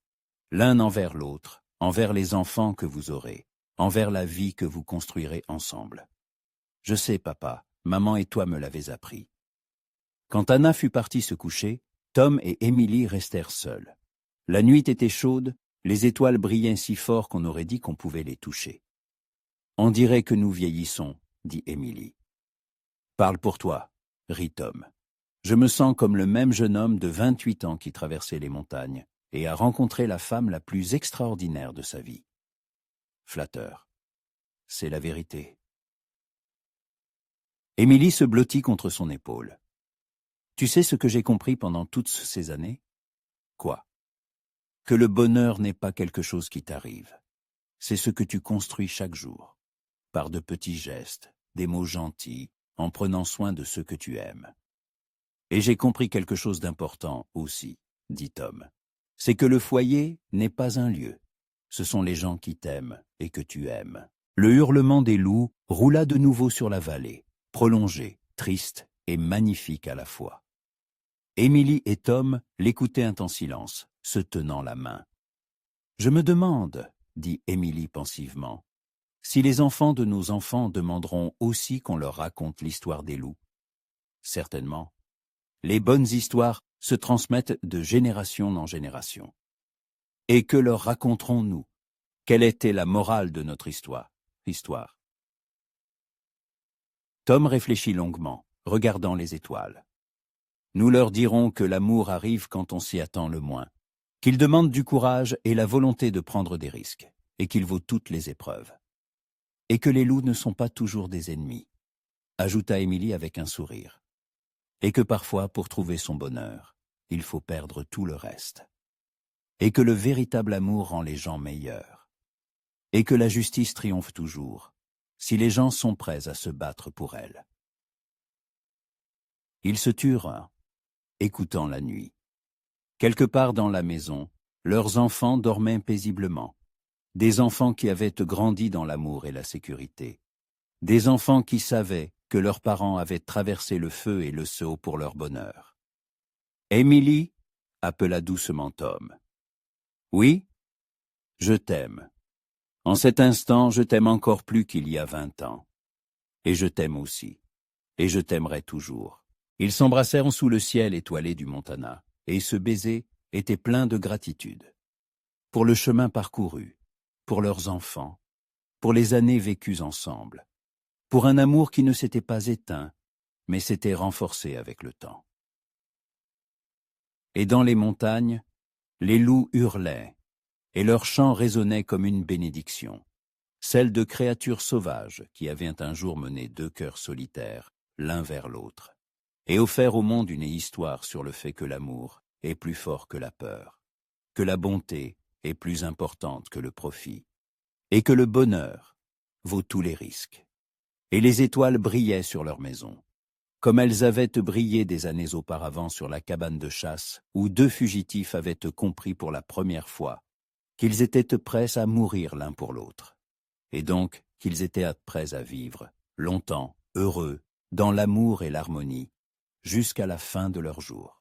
L'un envers l'autre, envers les enfants que vous aurez, envers la vie que vous construirez ensemble. Je sais, papa, maman et toi me l'avez appris. » Quand Anna fut partie se coucher, Tom et Émilie restèrent seuls. La nuit était chaude, les étoiles brillaient si fort qu'on aurait dit qu'on pouvait les toucher. « On dirait que nous vieillissons, » dit Émilie. « Parle pour toi, » rit Tom. « Je me sens comme le même jeune homme de 28 ans qui traversait les montagnes et a rencontré la femme la plus extraordinaire de sa vie. » Flatteur. C'est la vérité. Émilie se blottit contre son épaule. « Tu sais ce que j'ai compris pendant toutes ces années ? » « Quoi » que le bonheur n'est pas quelque chose qui t'arrive. C'est ce que tu construis chaque jour, par de petits gestes, des mots gentils, en prenant soin de ceux que tu aimes. Et j'ai compris quelque chose d'important aussi, dit Tom. C'est que le foyer n'est pas un lieu. Ce sont les gens qui t'aiment et que tu aimes. Le hurlement des loups roula de nouveau sur la vallée, prolongé, triste et magnifique à la fois. Émilie et Tom l'écoutaient en silence, se tenant la main. « Je me demande, dit Émilie pensivement, si les enfants de nos enfants demanderont aussi qu'on leur raconte l'histoire des loups. Certainement. Les bonnes histoires se transmettent de génération en génération. Et que leur raconterons-nous? Quelle était la morale de notre histoire? Tom réfléchit longuement, regardant les étoiles. Nous leur dirons que l'amour arrive quand on s'y attend le moins, qu'il demande du courage et la volonté de prendre des risques, et qu'il vaut toutes les épreuves. Et que les loups ne sont pas toujours des ennemis, ajouta Émilie avec un sourire. Et que parfois, pour trouver son bonheur, il faut perdre tout le reste. Et que le véritable amour rend les gens meilleurs. Et que la justice triomphe toujours, si les gens sont prêts à se battre pour elle. Ils se turent, écoutant la nuit. Quelque part dans la maison, leurs enfants dormaient paisiblement. Des enfants qui avaient grandi dans l'amour et la sécurité. Des enfants qui savaient que leurs parents avaient traversé le feu et le seau pour leur bonheur. « Émilie » appela doucement Tom. « Oui, je t'aime. En cet instant, je t'aime encore plus qu'il y a 20 ans. Et je t'aime aussi. Et je t'aimerai toujours. » Ils s'embrassèrent sous le ciel étoilé du Montana, et ce baiser était plein de gratitude. Pour le chemin parcouru, pour leurs enfants, pour les années vécues ensemble, pour un amour qui ne s'était pas éteint, mais s'était renforcé avec le temps. Et dans les montagnes, les loups hurlaient, et leur chant résonnait comme une bénédiction, celle de créatures sauvages qui avaient un jour mené 2 cœurs solitaires, l'un vers l'autre, et offert au monde une histoire sur le fait que l'amour est plus fort que la peur, que la bonté est plus importante que le profit, et que le bonheur vaut tous les risques. Et les étoiles brillaient sur leur maison, comme elles avaient brillé des années auparavant sur la cabane de chasse où 2 fugitifs avaient compris pour la première fois qu'ils étaient prêts à mourir l'un pour l'autre, et donc qu'ils étaient prêts à vivre, longtemps, heureux, dans l'amour et l'harmonie, jusqu'à la fin de leurs jours.